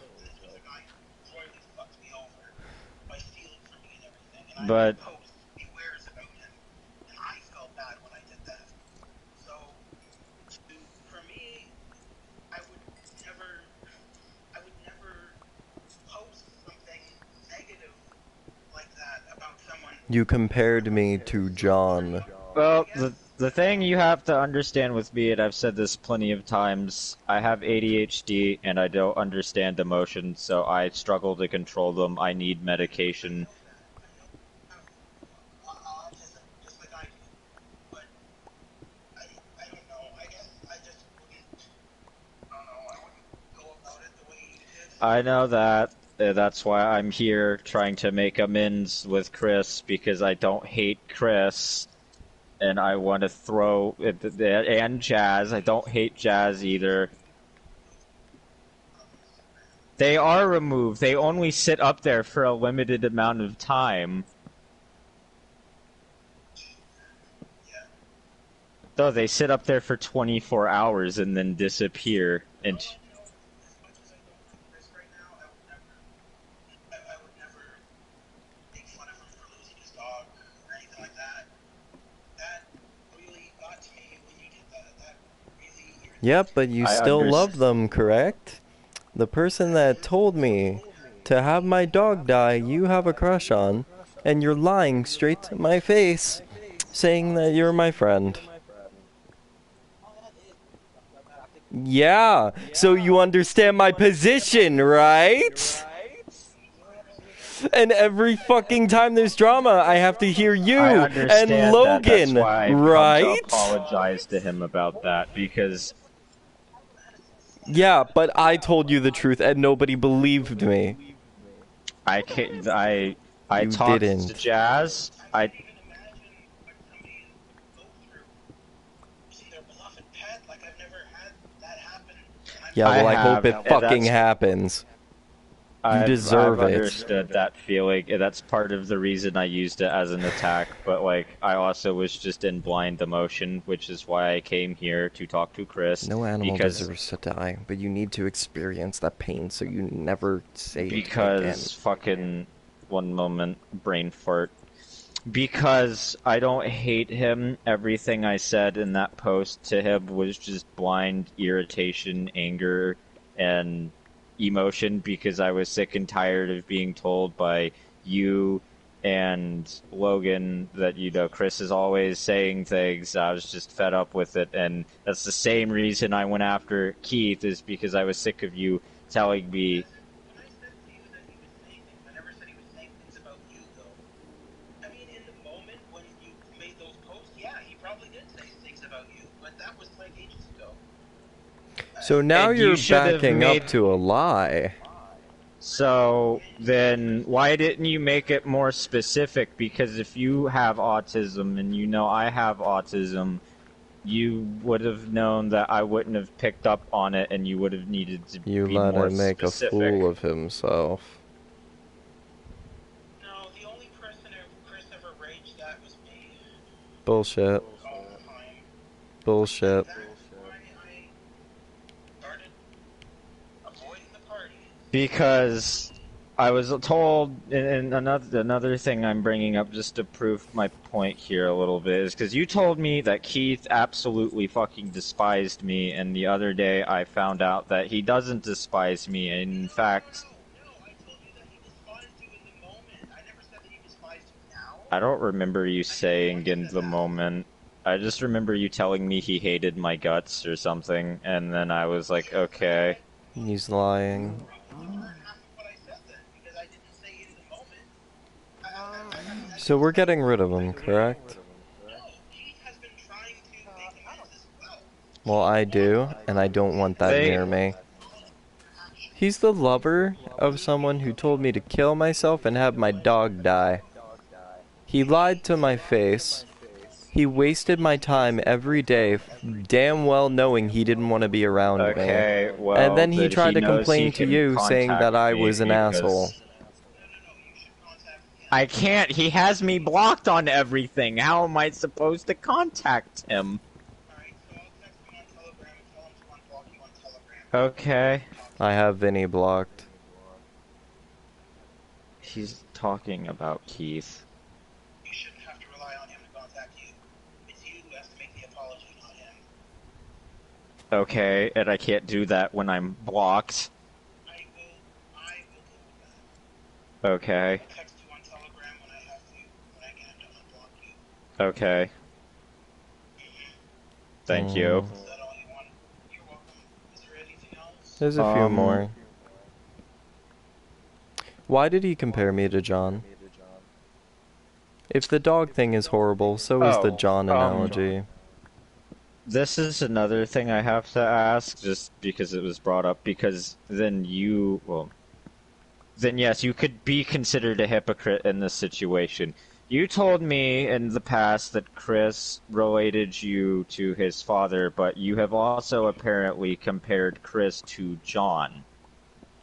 But you compared me to John. well, the thing you have to understand with me, and I've said this plenty of times, I have ADHD and I don't understand emotions, so I struggle to control them. I need medication. I know that. That's why I'm here trying to make amends with Chris, because I don't hate Chris. And I want to throw... And Jazz. I don't hate Jazz either. They are removed. They only sit up there for a limited amount of time. Though they sit up there for 24 hours and then disappear. And... Yep, but you still love them, correct? The person that told me to have my dog die, you have a crush on, and you're lying straight to my face, saying that you're my friend. Yeah, so you understand my position, right? And every fucking time there's drama, I have to hear you and Logan, That's why I've right? come to apologize to him about that, because... Yeah, but I told you the truth and nobody believed me. I talked to Jazz. Yeah, well, I hope it fucking happens. You deserve it. I've understood that feeling. That's part of the reason I used it as an attack, but, like, I also was just in blind emotion, which is why I came here to talk to Chris. No animal deserves to die, but you need to experience that pain so you never say it again. Because, fucking, one moment, brain fart. Because I don't hate him. Everything I said in that post to him was just blind irritation, anger, and emotion, because I was sick and tired of being told by you and Logan that, you know, Chris is always saying things. I was just fed up with it, and that's the same reason I went after Keith, is because I was sick of you telling me. So now you're backing up to a lie. So then why didn't you make it more specific? Because if you have autism and you know I have autism, you would have known that I wouldn't have picked up on it, and you would have needed to be more specific. You let him make a fool of himself. No, the only person Chris ever raged at was me. Bullshit. Bullshit. Because I was told, and another thing I'm bringing up just to prove my point here a little bit, is because you told me that Keith absolutely fucking despised me, and the other day I found out that he doesn't despise me, and in fact... No, I told you that he despised you in the moment. I never said that he despised you now. I don't remember you saying in the moment. I just remember you telling me he hated my guts or something, and then I was like, okay. He's lying. So we're getting rid of him, correct? Well, I do, and I don't want that near me. He's the lover of someone who told me to kill myself and have my dog die. He lied to my face. He wasted my time every day, damn well knowing he didn't want to be around me. Well, and then he tried to complain to you, saying that I was an asshole. I can't. He has me blocked on everything. How am I supposed to contact him? Okay. I have Vinny blocked. He's talking about Keith. You shouldn't have to rely on him to contact you. It's you who has to make the apology, not him. Okay, and I can't do that when I'm blocked. I will do that. Okay. I'll text you on Telegram when I have to, when I get him to unblock you. Okay. Thank you. Is that all you want? You're welcome. Is there anything else? There's a few more. Why did he compare me to John? If the dog thing is horrible, so is the John analogy. This is another thing I have to ask, just because it was brought up, because then you, well, then yes, you could be considered a hypocrite in this situation. You told me in the past that Chris related you to his father, but you have also apparently compared Chris to John.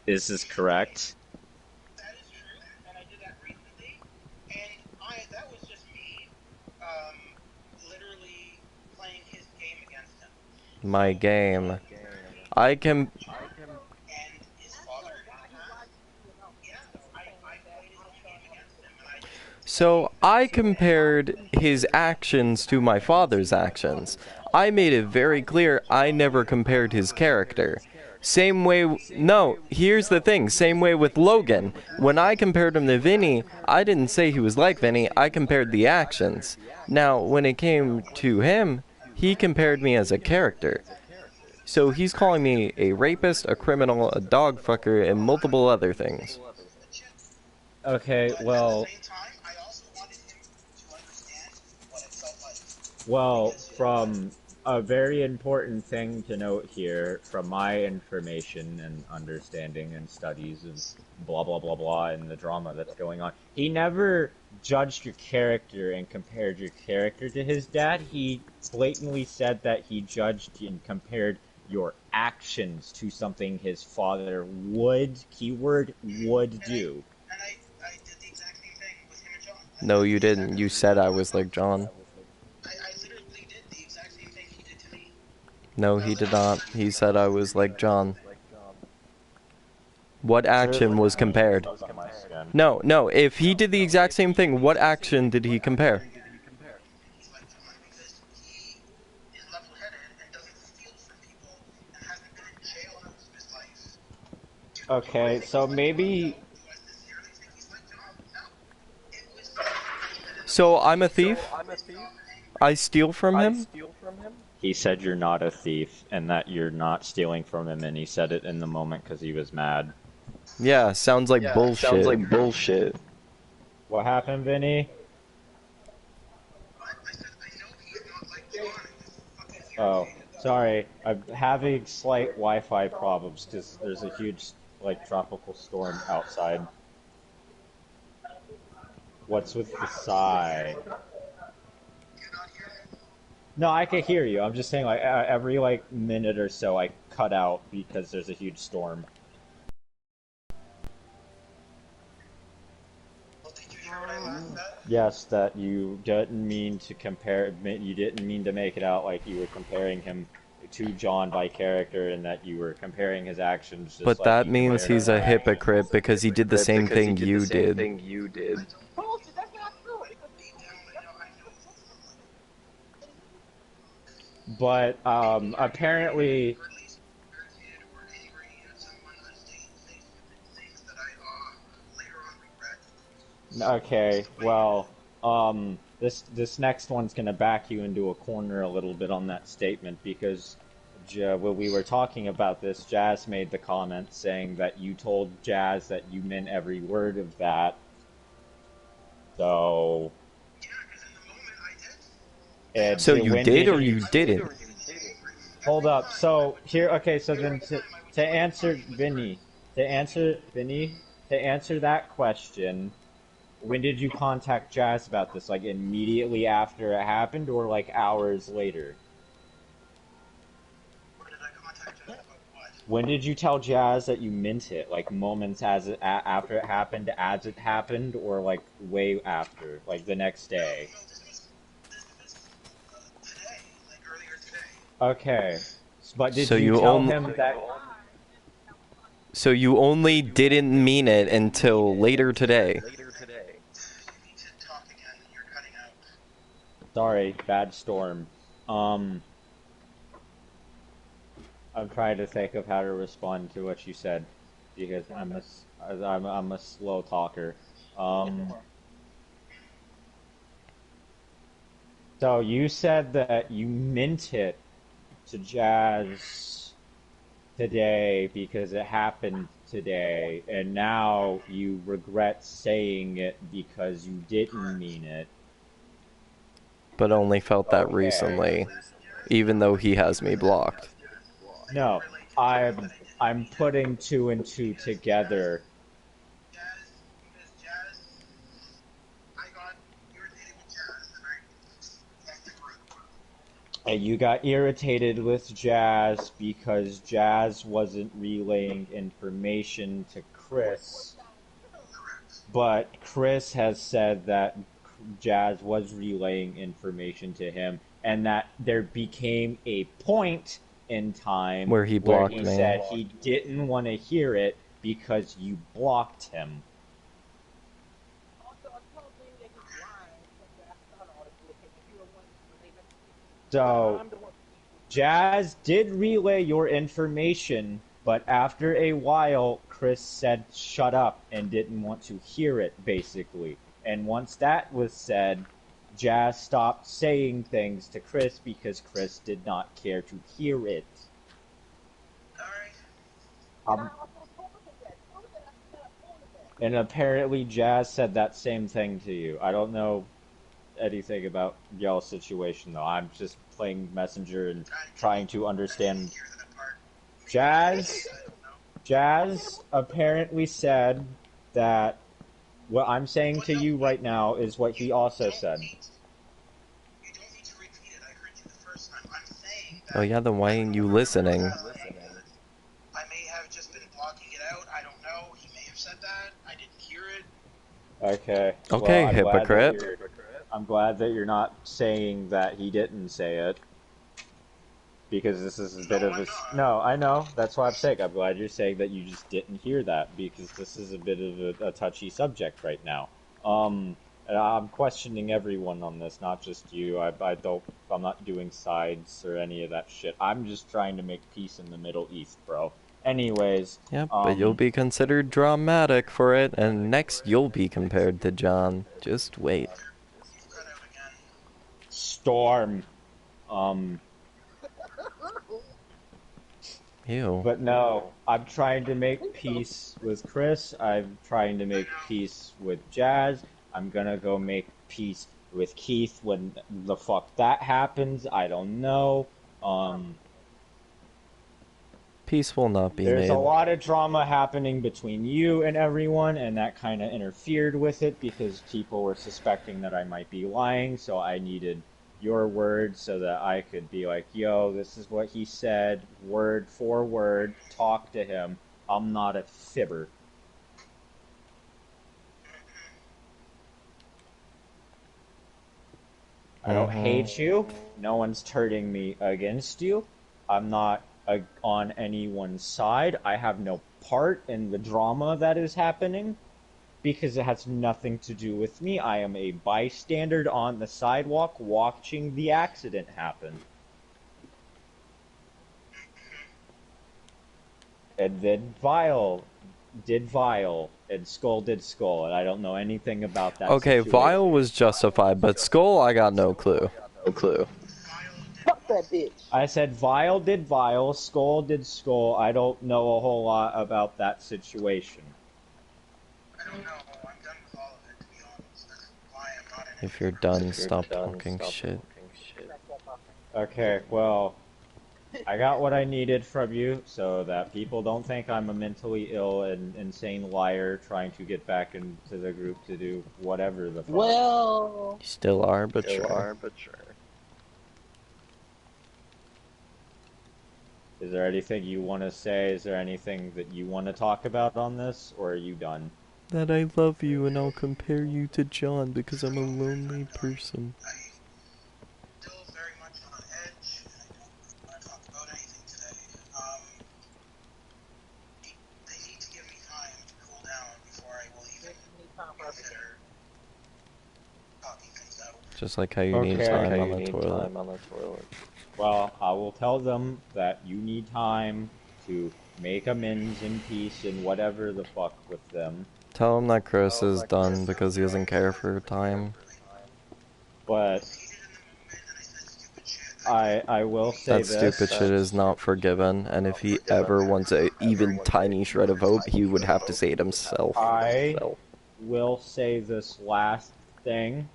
Is this correct? That is true, and I did that recently, and that was just me, literally playing his game against him. My game. I can... And his father, yeah, I played his game against him, and So I compared his actions to my father's actions. I made it very clear I never compared his character. Same way, no, here's the thing, same way with Logan. When I compared him to Vinny, I didn't say he was like Vinny, I compared the actions. Now, when it came to him, he compared me as a character. So he's calling me a rapist, a criminal, a dog fucker, and multiple other things. Okay, But at the well, same time, I also wanted him to understand what it felt like. well, Because, from a very important thing to note here, from my information and understanding and studies of blah blah blah blah and the drama that's going on, he never judged your character and compared your character to his dad. He blatantly said that he judged and compared your actions to something his father would, keyword, would do. I did the exact same thing with him and John. No, you didn't. You said I was like John. I literally did the exact same thing he did to me. No, he did not. He said I was like John. What action was compared? No, no, if he did the exact same thing, what action did he compare? He's like John because he is level-headed and doesn't steal from people and hasn't been in jail most of his life. Do I Okay, think so he's like John? No. maybe. Do I sincerely think he's like John? No. It was So I'm a thief? I steal from him? He said you're not a thief and that you're not stealing from him, and he said it in the moment because he was mad. Yeah, sounds like bullshit. bullshit. What happened, Vinny? I said I know he's not like John. I'm just fucking Oh, irritated. sorry. I'm having slight Wi-Fi problems because there's a huge, like, tropical storm outside. What's with the sigh? No, I can hear you. I'm just saying, like, every, like, minute or so I cut out because there's a huge storm. Well, did you hear what I last said? Yes, that you didn't mean to compare, you didn't mean to make it out like you were comparing him to John by character and that you were comparing his actions just But like that you means compared he's his a actions. hypocrite because he did the same thing you did. Bullshit, that's not true. Deep down, I know But apparently, or at least irritated or angry at someone on stage and say stupid things that I later on regret. okay, well, this next one's gonna back you into a corner a little bit on that statement because when we were talking about this, Jazz made the comment saying that you told Jazz that you meant every word of that. So. Yeah, because in the moment I did. So you when did or you didn't? Hold up. So here, okay. So then to answer to answer that question, when did you contact Jazz about this? Like immediately after it happened, or like hours later? Where did I contact Jazz about what? When did you tell Jazz that you meant it? Like moments after it happened, as it happened, or like way after, like the next day? No, this was today, like earlier today. Okay. But did So you you tell only him that? So you only didn't mean it until later today. You need to talk again. You're cutting out. Sorry, bad storm. I'm trying to think of how to respond to what you said because I'm a slow talker. So you said that you meant it to Jazz today because it happened today, and now you regret saying it because you didn't mean it. But only felt that recently, even though he has me blocked. No, I'm putting two and two together. Jazz, because Jazz, I got irritated with Jazz and I left the group. And you got irritated with Jazz because Jazz wasn't relaying information to Chris. But Chris has said that Jazz was relaying information to him and that there became a point in time Where he blocked me. said he didn't want to hear it because you blocked him. So, Jazz did relay your information, but after a while, Chris said shut up and didn't want to hear it, basically. And once that was said, Jazz stopped saying things to Chris because Chris did not care to hear it. Alright. And apparently Jazz said that same thing to you. I don't know anything about y'all's situation though. I'm just playing Messenger and trying to understand. Jazz apparently said that what I'm saying to you right now is what he also said. Oh yeah, then why ain't you listening? I may have just been blocking it out. I don't know. He may have said that. I didn't hear it. Okay. Okay, well, hypocrite. I'm glad that you're not saying that he didn't say it. Because this is a bit of a... No, I know. That's why I'm saying. I'm glad you're saying that you just didn't hear that. Because this is a bit of a touchy subject right now. And I'm questioning everyone on this, not just you. I'm not doing sides or any of that shit. I'm just trying to make peace in the Middle East, bro. Anyways... Yep, but you'll be considered dramatic for it, and next you'll be compared to John. Just wait. Storm. Ew. But no, I'm trying to make peace with Chris. I'm trying to make peace with Jazz. I'm gonna go make peace with Keith when the fuck that happens. I don't know. Peace will not be made. There's a lot of drama happening between you and everyone, and that kind of interfered with it because people were suspecting that I might be lying, so I needed your word so that I could be like, yo, this is what he said, word for word, talk to him. I'm not a fibber. I don't hate you. No one's turning me against you. I'm not on anyone's side. I have no part in the drama that is happening because it has nothing to do with me. I am a bystander on the sidewalk watching the accident happen. And then Vile did Vile, and Skull did Skull, and I don't know anything about that Okay, situation. Vile was justified, but Skull, I got no clue. Fuck that bitch. I said Vile did Vile, Skull did Skull. I don't know a whole lot about that situation. I don't know. I'm done with all of it, to be honest. That's why I'm not in it. If you're done, stop talking shit. Okay, well, I got what I needed from you so that people don't think I'm a mentally ill and insane liar trying to get back into the group to do whatever the fuck. Well... You still are, but sure. Is there anything you want to say? Is there anything that you want to talk about on this, or are you done? That I love you and I'll compare you to John because I'm a lonely person. I'm still very much on edge, and I don't want to talk about anything today. They need to give me time to cool down before I will even consider talking things out. Just like how you need time on the toilet. Well, I will tell them that you need time to make amends in peace and whatever the fuck with them. Tell him that Chris is done because he doesn't care for time. But I will say that stupid shit is not forgiven, and if he ever wants a even tiny shred of hope, he would have to say it himself. I will say this last thing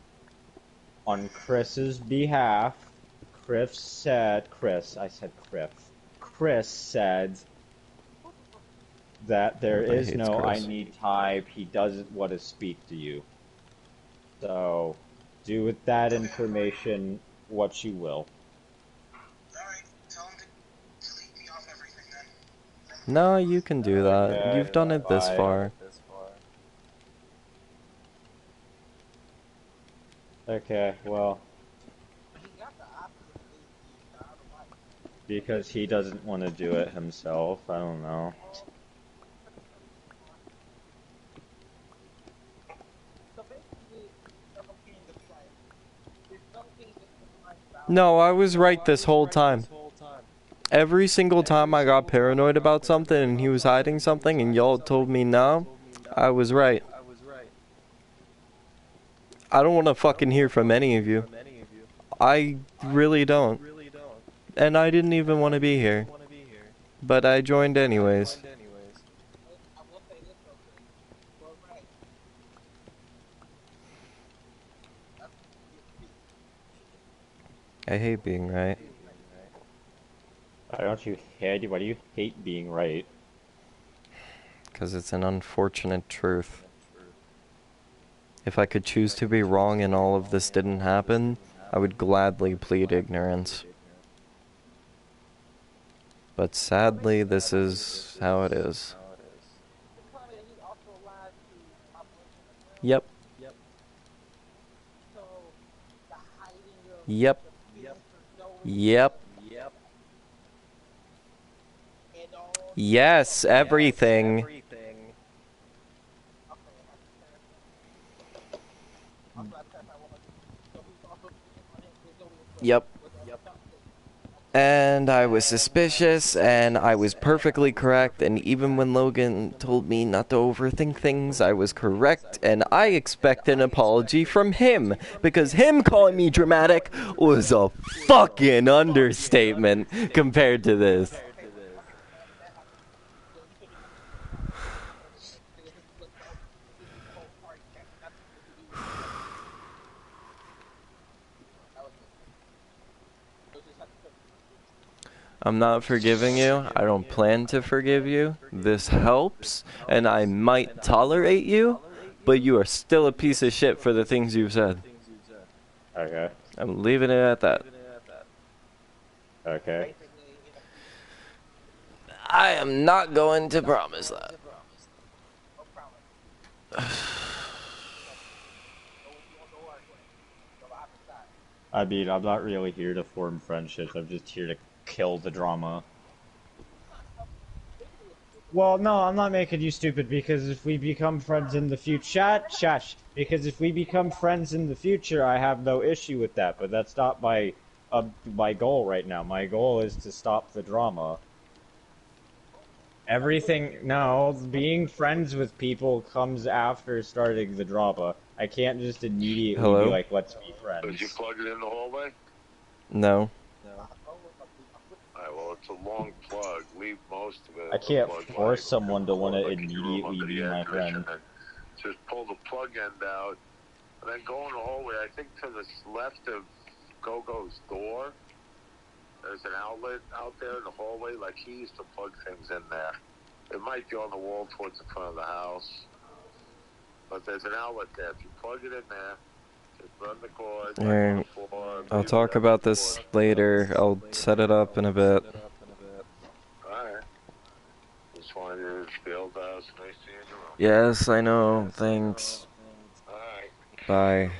on Chris's behalf. Chris said that there is no I need time. He doesn't want to speak to you. So, do with that information what you will. Alright, tell him to delete me off everything then. No, you can do that. Okay, You've done it this far. Okay, well. Because he doesn't want to do it himself, I don't know. No, I was right this whole time. Every single time I got paranoid about something and he was hiding something and y'all told me no, I was right. I don't want to fucking hear from any of you. I really don't. And I didn't even want to be here. But I joined anyways. I hate being right. Why don't you hate? Why do you hate being right? Because it's an unfortunate truth. If I could choose to be wrong and all of this didn't happen, I would gladly plead ignorance. But sadly, this is how it is. Yep. Yep. Yep. Yes, everything. Yep. And I was suspicious, and I was perfectly correct, and even when Logan told me not to overthink things, I was correct, and I expect an apology from him, because him calling me dramatic was a fucking understatement compared to this. I'm not forgiving you. I don't plan to forgive you. This helps, and I might tolerate you, but you are still a piece of shit for the things you've said. Okay. I'm leaving it at that. Okay. I am not going to promise that. I mean, I'm not really here to form friendships. I'm just here to kill the drama. Well, no, I'm not making you stupid because if we become friends in the future, shush. Because if we become friends in the future, I have no issue with that. But that's not my goal right now. My goal is to stop the drama. Everything, no, being friends with people comes after starting the drama. I can't just immediately be like, let's be friends. Did you plug it in the hallway? No. Alright, well, it's a long plug. Leave most of it. I can't force someone to want to immediately be my friend. Just pull the plug end out, and then go in the hallway. I think to the left of Gogo's door, there's an outlet out there in the hallway. Like, he used to plug things in there. It might be on the wall towards the front of the house. But there's an outlet there. If you plug it in there, just run the cord. Alright. I'll talk about this later. I'll set it up in a bit. Alright. Just wanted you to build us. Nice seeing you. Yes, I know. Thanks. Alright. Bye.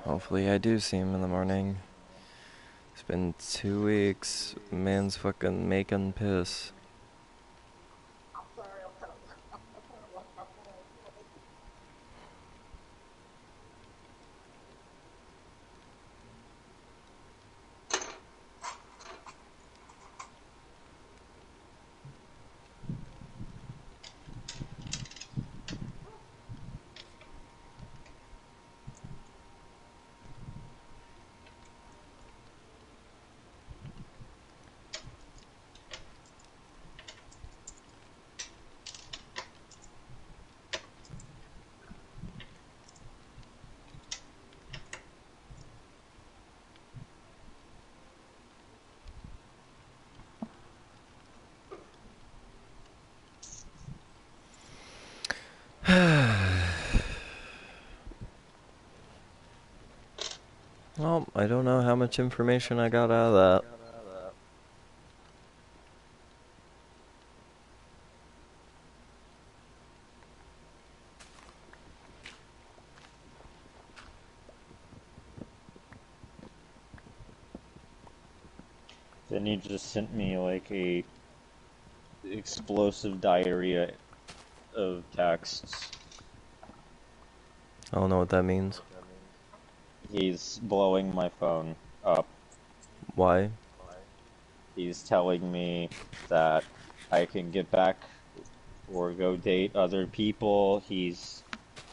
Hopefully I do see him in the morning. It's been 2 weeks. Man's fucking making piss. Well, I don't know how much information I got out of that. Then he just sent me like a explosive diarrhea of texts. I don't know what that means. He's blowing my phone up. Why? He's telling me that I can get back or go date other people. He's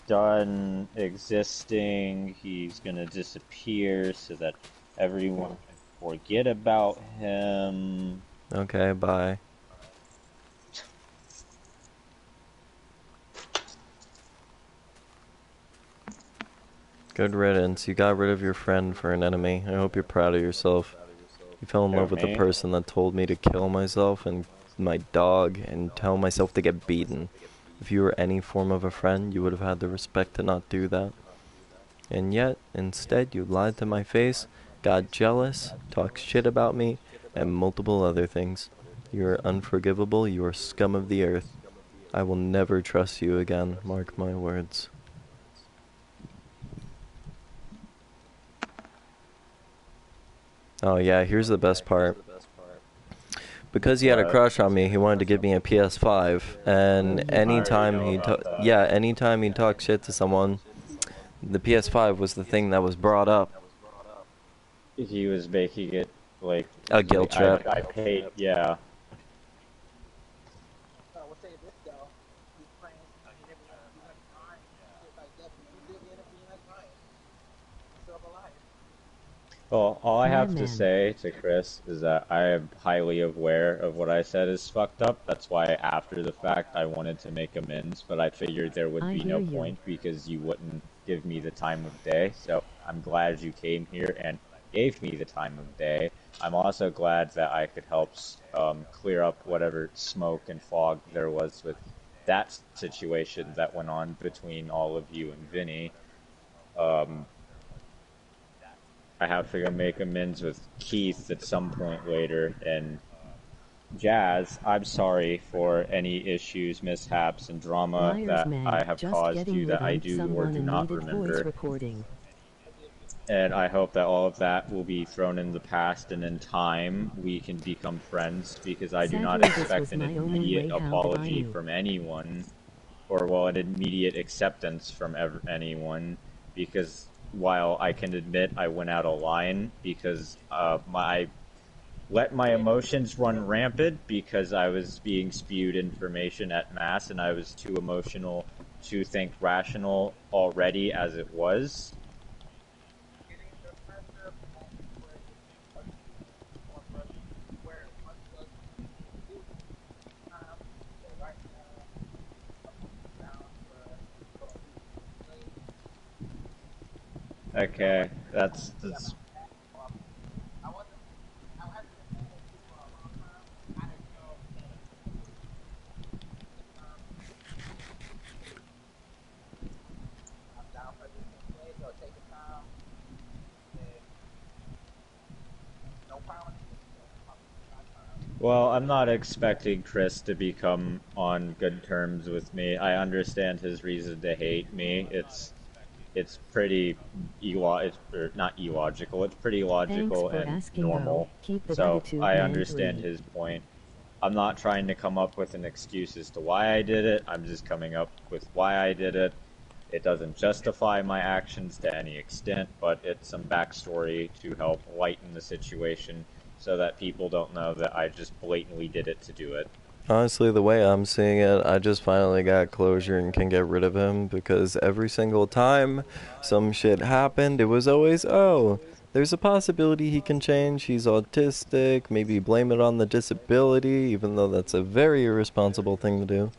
done existing. He's gonna disappear so that everyone can forget about him. Okay, bye. Good riddance. You got rid of your friend for an enemy. I hope you're proud of yourself. You fell in love with the person that told me to kill myself and my dog and tell myself to get beaten. If you were any form of a friend, you would have had the respect to not do that. And yet, instead, you lied to my face, got jealous, talked shit about me, and multiple other things. You are unforgivable. You are scum of the earth. I will never trust you again. Mark my words. Oh yeah, here's the best part. Because he had a crush on me, he wanted to give me a PS5, and anytime he talked shit to someone, the PS5 was the thing that was brought up. He was making it like a guilt trap. I paid, yeah. Well, all I have to say to Chris is that I am highly aware of what I said is fucked up. That's why after the fact I wanted to make amends, but I figured there would be no point because you wouldn't give me the time of day. So I'm glad you came here and gave me the time of day. I'm also glad that I could help clear up whatever smoke and fog there was with that situation that went on between all of you and Vinny. I have to go make amends with Keith at some point later, and Jazz, I'm sorry for any issues, mishaps, and drama that I have caused you that I do or do not remember. And I hope that all of that will be thrown in the past, and in time we can become friends, because I do not expect an immediate apology from anyone, or well, an immediate acceptance from anyone, because while I can admit I went out of line because I let my emotions run rampant because I was being spewed information at mass and I was too emotional to think rational already as it was. Okay, that's well, I'm not expecting Chris to become on good terms with me. I understand his reason to hate me. It's pretty not illogical. It's pretty logical and normal. So I understand his point. I'm not trying to come up with an excuse as to why I did it. I'm just coming up with why I did it. It doesn't justify my actions to any extent, but it's some backstory to help lighten the situation so that people don't know that I just blatantly did it to do it. Honestly, the way I'm seeing it, I just finally got closure and can get rid of him, because every single time some shit happened, it was always, oh, there's a possibility he can change, he's autistic, maybe blame it on the disability, even though that's a very irresponsible thing to do.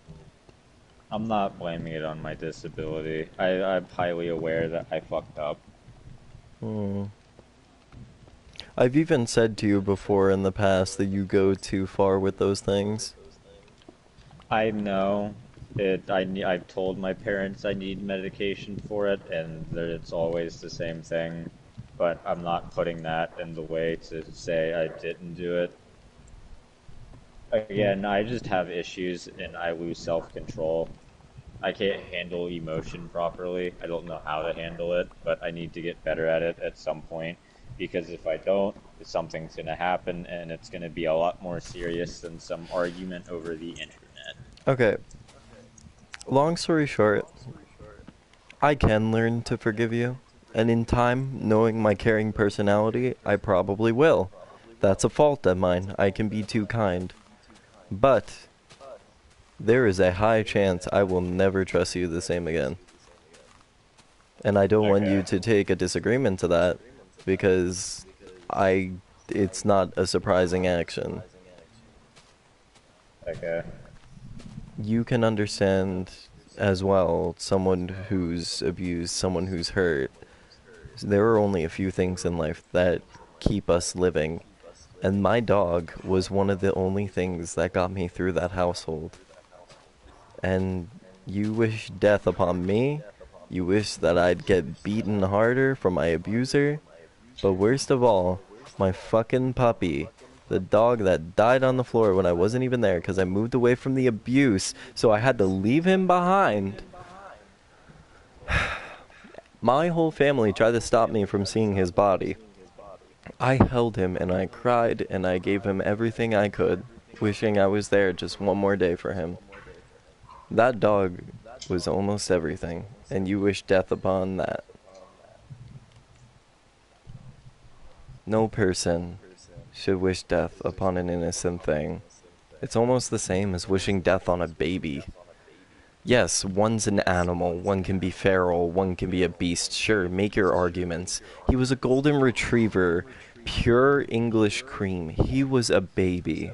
I'm not blaming it on my disability. I'm highly aware that I fucked up. I've even said to you before in the past that you go too far with those things. I know. I've told my parents I need medication for it, and it's always the same thing. But I'm not putting that in the way to say I didn't do it. Again, I just have issues, and I lose self-control. I can't handle emotion properly. I don't know how to handle it, but I need to get better at it at some point. Because if I don't, something's going to happen, and it's going to be a lot more serious than some argument over the internet. Okay. Long story short, I can learn to forgive you, and in time, knowing my caring personality, I probably will. That's a fault of mine. I can be too kind. But there is a high chance I will never trust you the same again. And I don't want you to take a disagreement to that, because it's not a surprising action. Okay. You can understand as well someone who's abused, someone who's hurt, There are only a few things in life that keep us living, and my dog was one of the only things that got me through that household. And you wish death upon me, you wish that I'd get beaten harder from my abuser, but worst of all, my fucking puppy, the dog that died on the floor when I wasn't even there because I moved away from the abuse, so I had to leave him behind. My whole family tried to stop me from seeing his body. I held him and I cried and I gave him everything I could, wishing I was there just one more day for him. That dog was almost everything, and you wish death upon that. No person should wish death upon an innocent thing. It's almost the same as wishing death on a baby. Yes, one's an animal, one can be feral, one can be a beast, sure, make your arguments. He was a golden retriever, pure English cream. He was a baby.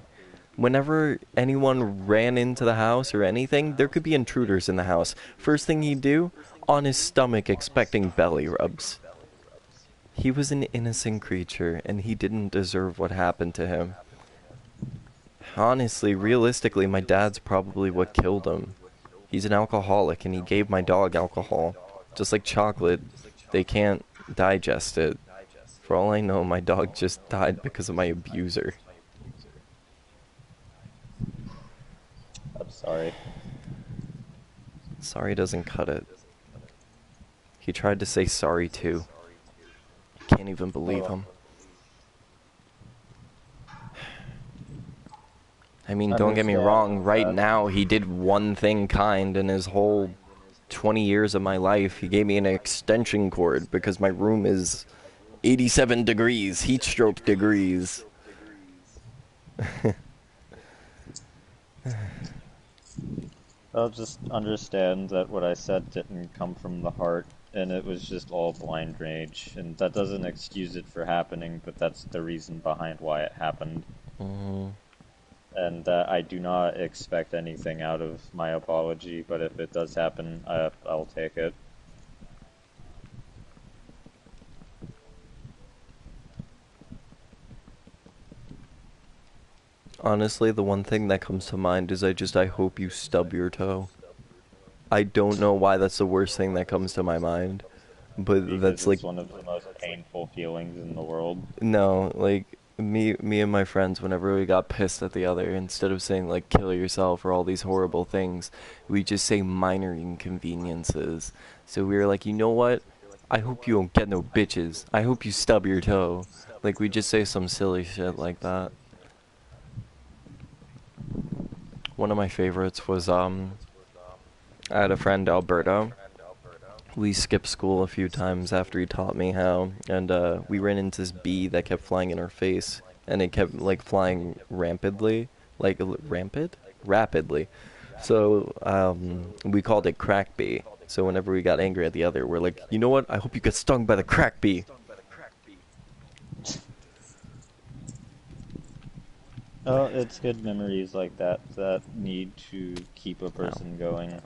Whenever anyone ran into the house or anything, there could be intruders in the house. First thing he'd do, on his stomach expecting belly rubs. He was an innocent creature, and he didn't deserve what happened to him. Honestly, realistically, my dad's probably what killed him. He's an alcoholic, and he gave my dog alcohol. Just like chocolate, they can't digest it. For all I know, my dog just died because of my abuser. I'm sorry. Sorry doesn't cut it. He tried to say sorry too. Can't even believe him. I mean, don't get me wrong, right now he did one thing kind in his whole 20 years of my life. He gave me an extension cord because my room is 87 degrees, heat stroke degrees. I'll just understand that what I said didn't come from the heart, and it was just all blind rage, and that doesn't excuse it for happening, but that's the reason behind why it happened. And I do not expect anything out of my apology, but if it does happen, I'll take it. Honestly, the one thing that comes to mind is I hope you stub your toe. I don't know why that's the worst thing that comes to my mind, but Because that's like it's one of the most painful feelings in the world. no, like me and my friends, whenever we got pissed at the other, instead of saying like kill yourself or all these horrible things, we just say minor inconveniences. So we were like, you know what? I hope you don't get no bitches. I hope you stub your toe. Like we just say some silly shit like that. One of my favorites was I had a friend, Alberto. We skipped school a few times after he taught me how, and we ran into this bee that kept flying in our face, and it kept like flying rapidly. So we called it crack bee. So whenever we got angry at the other, we're like, you know what? I hope you get stung by the crack bee. Oh, it's good memories like that that need to keep a person going.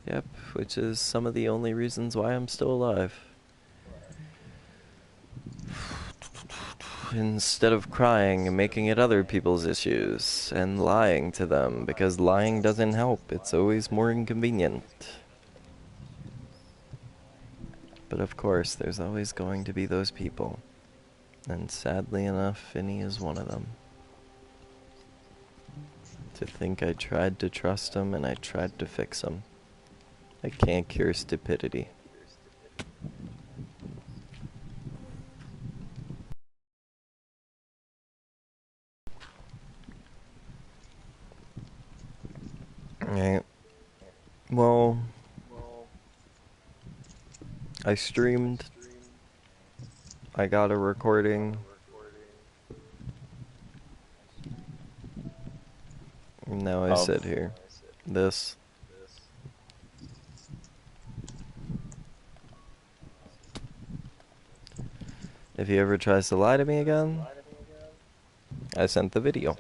Yep, which is some of the only reasons why I'm still alive. Instead of crying and making it other people's issues and lying to them, because lying doesn't help, it's always more inconvenient. But of course, there's always going to be those people, and sadly enough, Finney is one of them. To think I tried to trust him and I tried to fix him. I can't cure stupidity. Alright. Well, I streamed. I got a recording. And now I sit here. This. If he ever tries to lie to me again, I sent the video.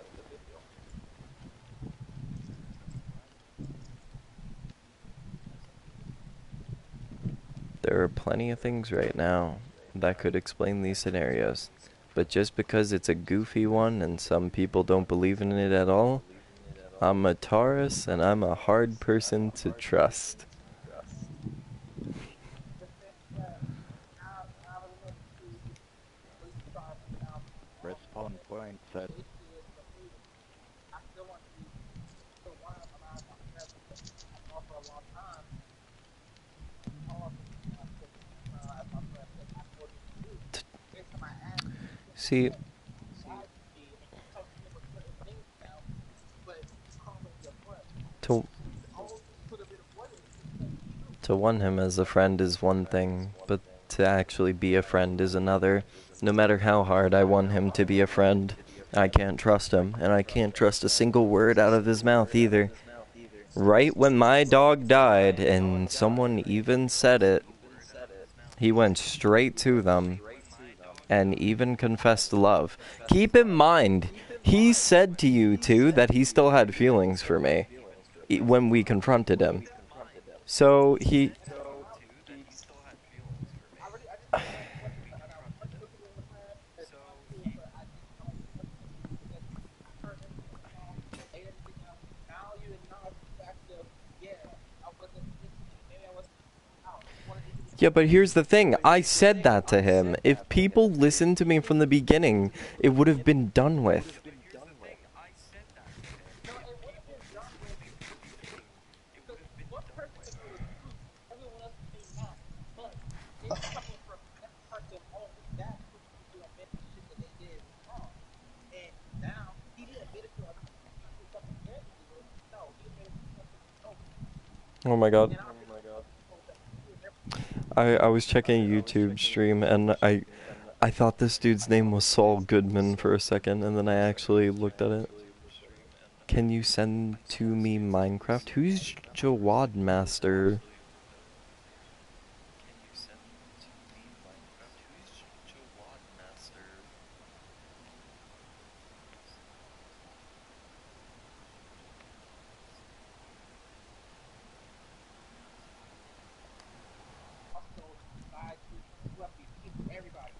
There are plenty of things right now that could explain these scenarios. But just because it's a goofy one and some people don't believe in it at all, I'm a Taurus and I'm a hard person to trust. Respawn point set. See, to want him as a friend is one thing, but to actually be a friend is another. No matter how hard I want him to be a friend, I can't trust him, and I can't trust a single word out of his mouth either. Right when my dog died, and someone even said it, he went straight to them, and even confessed love. Keep in mind, he said to you, too, that he still had feelings for me when we confronted him. So, he... Yeah, but here's the thing. I said that to him. If people listened to me from the beginning, it would have been done with. Oh my god. I was checking a YouTube stream and I thought this dude's name was Saul Goodman for a second, and then I actually looked at it. Can you send to me Minecraft? Who's Jawad Master?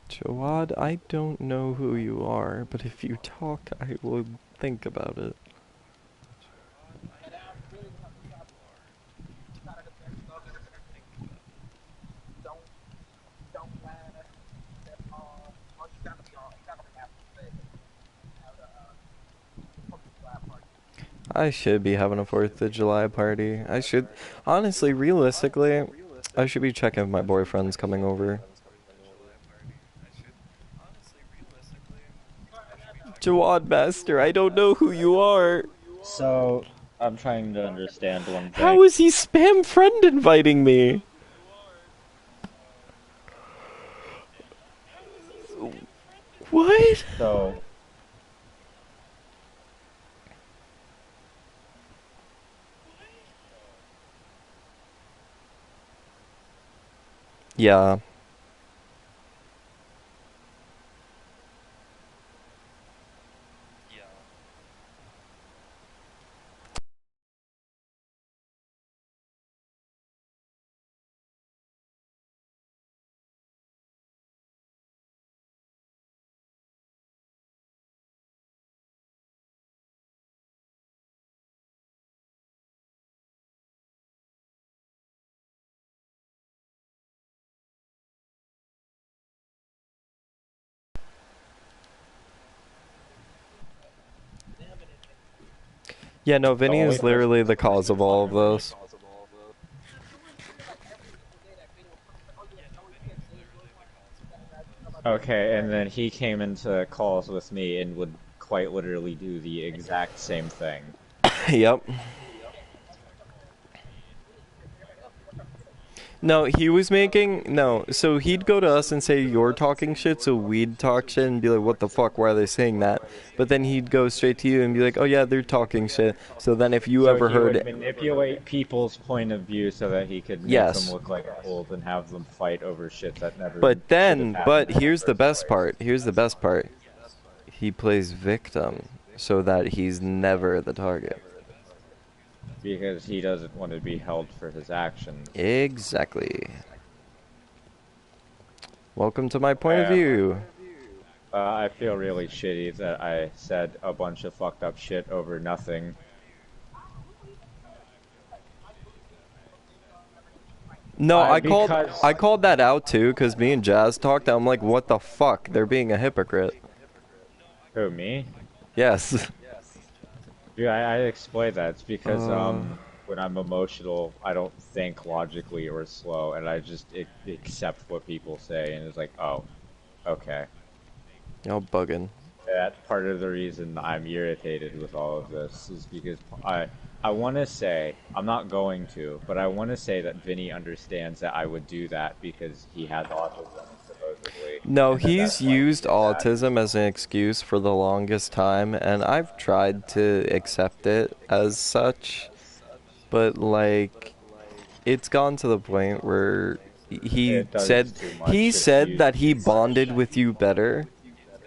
Jawad, I don't know who you are, but if you talk, I will think about it. I should be having a 4th of July party. I should, honestly, realistically, I should be checking if my boyfriend's coming over. Jawad Master, I don't know who you are. So, I'm trying to understand one thing. How is he spam friend inviting me? What? So... Yeah. Yeah, no, Vinny is literally the cause of all of those. Okay, and then he came into calls with me and would quite literally do the exact same thing. Yep. No, he was making... No, so he'd go to us and say, you're talking shit, so we'd talk shit and be like, what the fuck, why are they saying that? But then he'd go straight to you and be like, oh yeah, they're talking shit. So then if you ever heard... he would manipulate people's point of view so that he could make them look like fools and have them fight over shit that never... But here's the best part. Here's the best part. He plays victim so that he's never the target. Because he doesn't want to be held for his actions. Exactly. Welcome to my point of view. I feel really shitty that I said a bunch of fucked up shit over nothing. No, I called that out too, because me and Jazz talked. I'm like, what the fuck? They're being a hypocrite. Who, me? Yes. Yeah, I explained that. It's because when I'm emotional, I don't think logically or slow, and I just accept what people say, and it's like, oh, okay. Y'all bugging. That's part of the reason I'm irritated with all of this, is because I want to say, I'm not going to, but I want to say that Vinny understands that I would do that because he has autism, supposedly. No, he's used autism as an excuse for the longest time, and I've tried to accept it as such, but, like, it's gone to the point where he said that he bonded with you better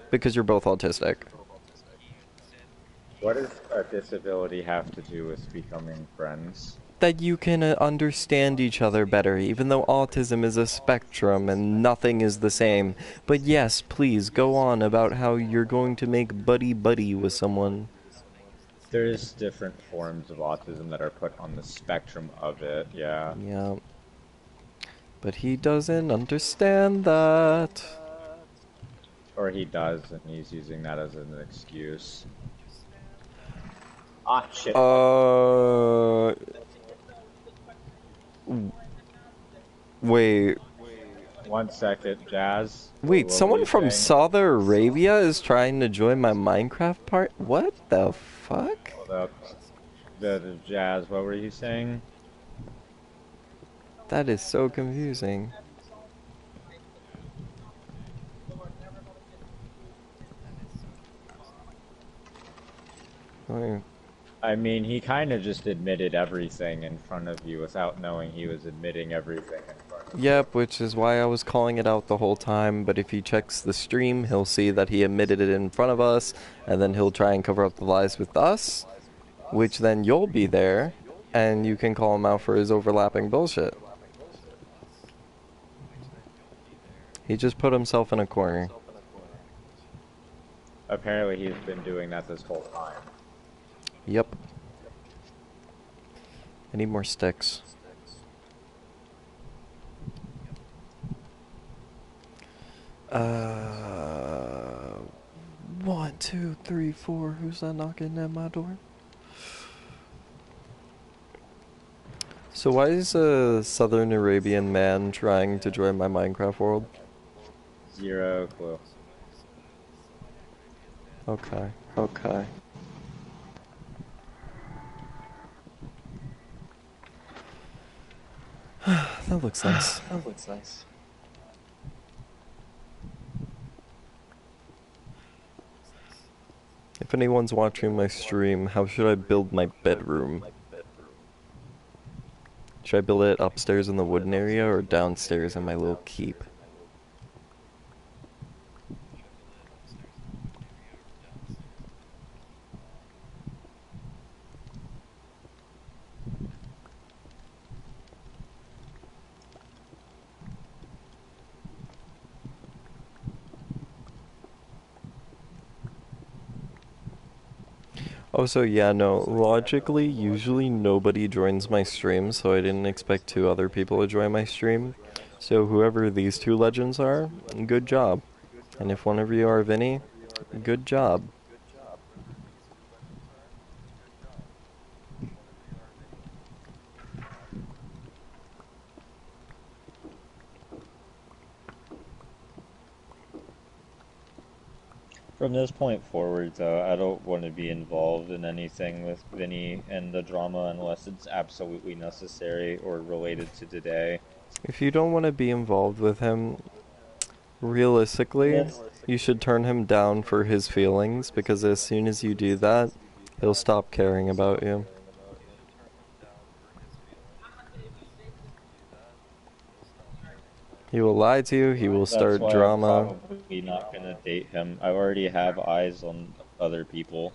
because you're both autistic. What does a disability have to do with becoming friends? That you can understand each other better, even though autism is a spectrum and nothing is the same. But yes, please, go on about how you're going to make buddy-buddy with someone. There's different forms of autism that are put on the spectrum of it, yeah. Yeah. But he doesn't understand that. Or he does, and he's using that as an excuse. Ah, shit. Wait. 1 second, Jazz. Wait, someone from Saudi Arabia is trying to join my Minecraft part? What the fuck? Hold up. The Jazz, what were you saying? That is so confusing. I mean, he kind of just admitted everything in front of you without knowing he was admitting everything in front of you. Yep, which is why I was calling it out the whole time, but if he checks the stream, he'll see that he admitted it in front of us, and then he'll try and cover up the lies with us, which then you'll be there, and you can call him out for his overlapping bullshit. He just put himself in a corner. Apparently he's been doing that this whole time. Yep. I need more sticks. One, two, three, four. Who's that knocking at my door? So why is a Southern Arabian man trying to join my Minecraft world? Zero clue. Okay. Okay. That looks nice. That looks nice. If anyone's watching my stream, how should I build my bedroom? Should I build it upstairs in the wooden area or downstairs in my little keep? Oh, so yeah, no, logically, usually nobody joins my stream, so I didn't expect 2 other people to join my stream. So whoever these 2 legends are, good job. And if one of you are Vinny, good job. From this point forward, though, I don't want to be involved in anything with Vinny and the drama unless it's absolutely necessary or related to today. If you don't want to be involved with him, realistically, you should turn him down for his feelings, because as soon as you do that, he'll stop caring about you. He will lie to you, he will start drama. I'm probably not gonna date him. I already have eyes on other people.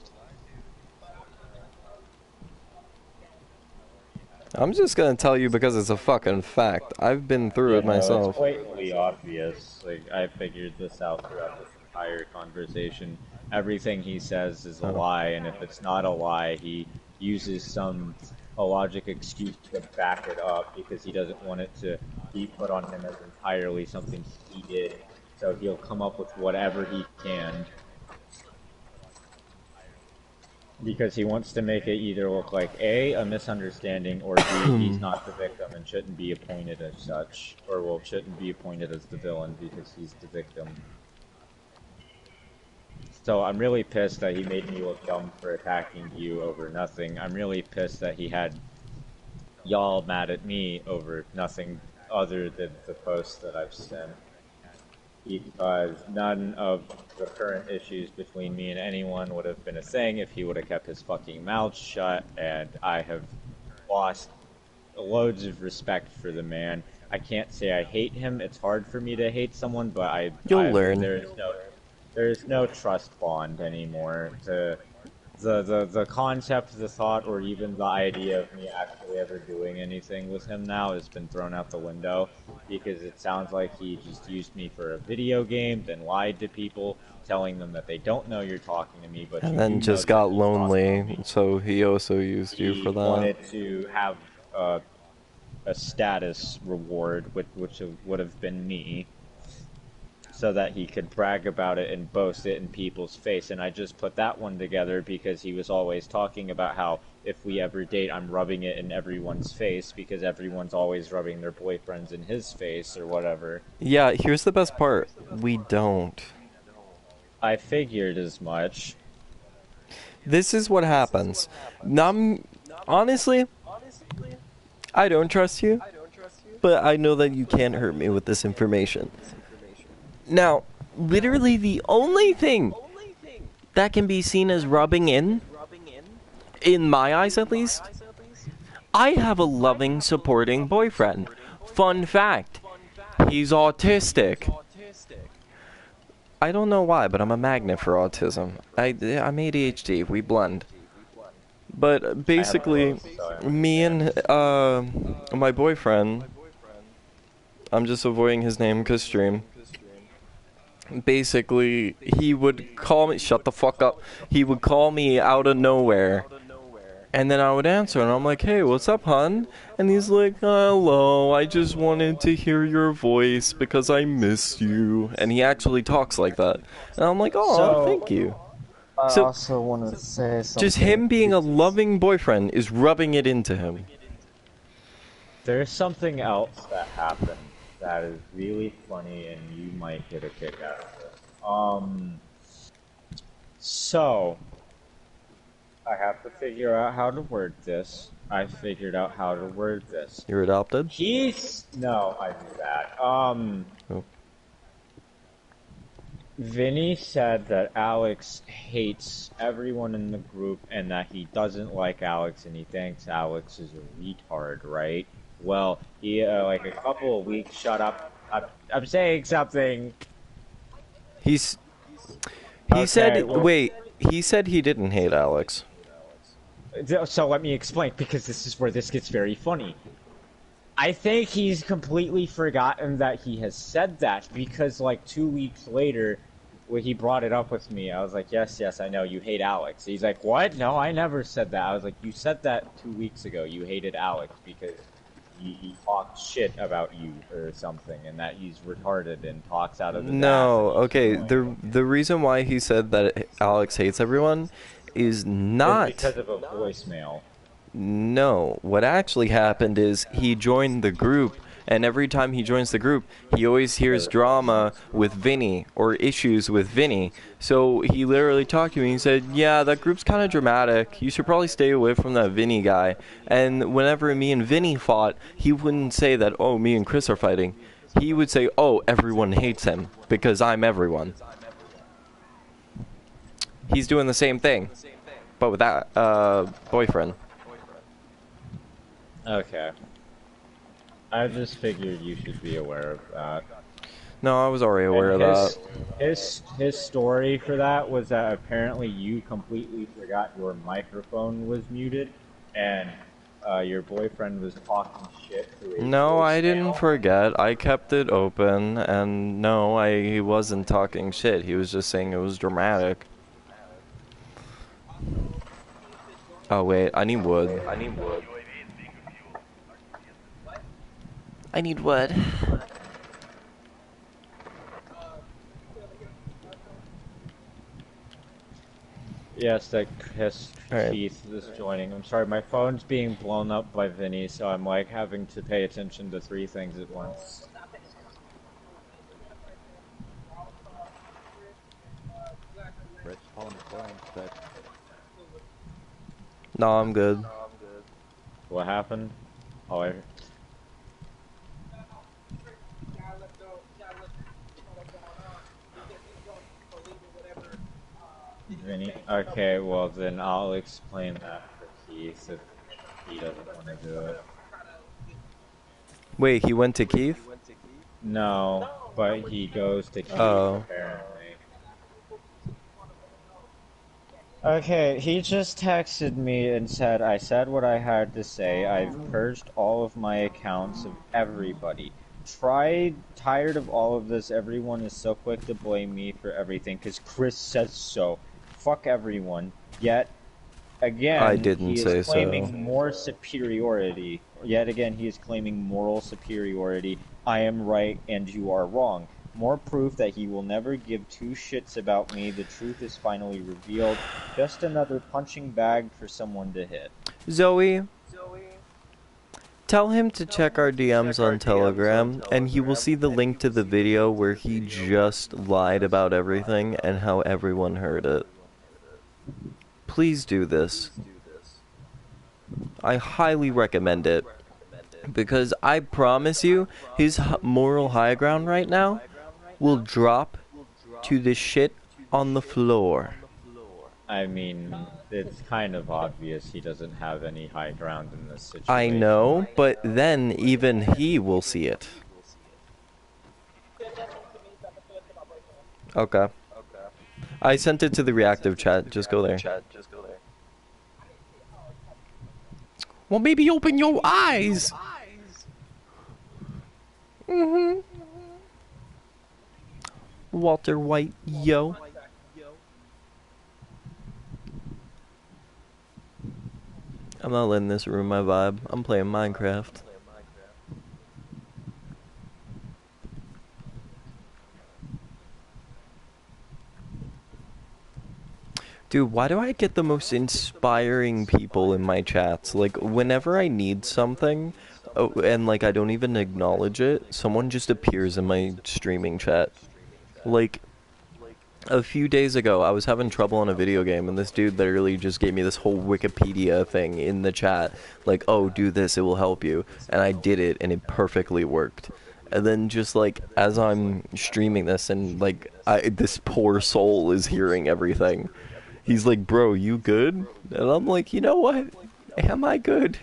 I'm just gonna tell you because it's a fucking fact. I've been through it myself. It's blatantly obvious. Like, I figured this out throughout this entire conversation. Everything he says is a lie, and if it's not a lie, he uses some illogic excuse to back it up because he doesn't want it to be put on him as entirely something he did. So he'll come up with whatever he can. Because he wants to make it either look like A, misunderstanding, or B, he's not the victim and shouldn't be appointed as such. Or, well, shouldn't be appointed as the villain because he's the victim. So I'm really pissed that he made me look dumb for attacking you over nothing. I'm really pissed that he had y'all mad at me over nothing other than the post that I've sent. Because none of the current issues between me and anyone would have been a thing if he would have kept his fucking mouth shut, and I have lost loads of respect for the man. I can't say I hate him. It's hard for me to hate someone, but You'll learn. There's no trust bond anymore. The concept, the thought, or even the idea of me actually ever doing anything with him now has been thrown out the window because it sounds like he just used me for a video game, then lied to people, telling them that they don't know you're talking to me, but and then just got lonely, so he also used you for that. He wanted to have a status reward, which would have been me, so that he could brag about it and boast it in people's face. And I just put that one together because he was always talking about how if we ever date, I'm rubbing it in everyone's face because everyone's always rubbing their boyfriends in his face or whatever. Yeah, here's the best part. We don't. I figured as much. This is what happens. Honestly, I don't trust you, but I know that you can't hurt me with this information. Now, literally the only thing that can be seen as rubbing in my eyes at least, I have a loving, supporting boyfriend. Fun fact, he's autistic. I don't know why, but I'm a magnet for autism. I'm ADHD, we blend. But basically, me and my boyfriend, I'm just avoiding his name because stream. Basically, he would call me, shut the fuck up, he would call me out of nowhere, and then I would answer, and I'm like, hey, what's up, hun? And he's like, hello, I just wanted to hear your voice because I miss you. And he actually talks like that. And I'm like, oh, thank you. I also want to say something. Just him being a loving boyfriend is rubbing it into him. There's something else that happened that is really funny, and you might get a kick out of it. So, I have to figure out how to word this. I figured out how to word this. You're adopted? No, I do that. Oh. Vinny said that Alex hates everyone in the group, and that he doesn't like Alex, and he thinks Alex is a retard, right? Well, he, like a couple of weeks, shut up, I'm saying something. He said he didn't hate Alex. So let me explain, because this is where this gets very funny. I think he's completely forgotten that he has said that, because like 2 weeks later, when he brought it up with me, I was like, yes, I know, you hate Alex. He's like, what? No, I never said that. I was like, you said that 2 weeks ago, you hated Alex, because he talks shit about you or something, and that he's retarded and talks out of his No, ass. okay, the reason why he said that Alex hates everyone is not... It's because of a voicemail. No, what actually happened is he joined the group, and every time he joins the group, he always hears drama with Vinny, or issues with Vinny. So he literally talked to me, he said, yeah, that group's kind of dramatic, you should probably stay away from that Vinny guy. And whenever me and Vinny fought, he wouldn't say that, oh, me and Chris are fighting. He would say, oh, everyone hates him, because I'm everyone. He's doing the same thing, but with that, boyfriend. Okay. I just figured you should be aware of that. No, I was already aware of that. His story for that was that apparently you completely forgot your microphone was muted, and your boyfriend was talking shit to a No, I didn't voicemail. forget. I kept it open, and no, he wasn't talking shit. He was just saying it was dramatic. Oh wait, I need wood. I need wood. Yes, that Chris Alright. Keith is joining. I'm sorry, my phone's being blown up by Vinny, so I'm like having to pay attention to 3 things at once. Respawn point set. No, I'm good. What happened? Oh, Vinny? Okay, well then I'll explain that for Keith if he doesn't want to do it. Wait, he went to Keith? No, but he goes to Keith Oh. apparently. Okay, he just texted me and said, I said what I had to say. I've purged all of my accounts of everybody. Tired of all of this. Everyone is so quick to blame me for everything because Chris says so. Fuck everyone. Yet, again, I didn't he say is claiming so. more superiority. Yet again, he is claiming moral superiority. I am right and you are wrong. More proof that he will never give 2 shits about me. The truth is finally revealed. Just another punching bag for someone to hit. Zoe, tell him to check our DMs on Telegram, and he will see the link to the video where he just lied about everything and how everyone heard it. Please do this. I highly recommend it. Because I promise you, his moral high ground right now will drop to the shit on the floor. I mean, it's kind of obvious he doesn't have any high ground in this situation. I know, but then even he will see it. Okay. I sent it to the reactive chat. Just go there. Well, maybe open your eyes. Walter White, yo. I'm not letting this ruin my vibe. I'm playing Minecraft. Dude, why do I get the most inspiring people in my chats? Like, whenever I need something, and like I don't even acknowledge it, someone just appears in my streaming chat. Like, a few days ago, I was having trouble on a video game, and this dude literally just gave me this whole Wikipedia thing in the chat. Like, oh, do this, it will help you. And I did it, and it perfectly worked. And then just, like, as I'm streaming this, and, like, this poor soul is hearing everything. He's like, bro, you good? And I'm like, you know what? Am I good?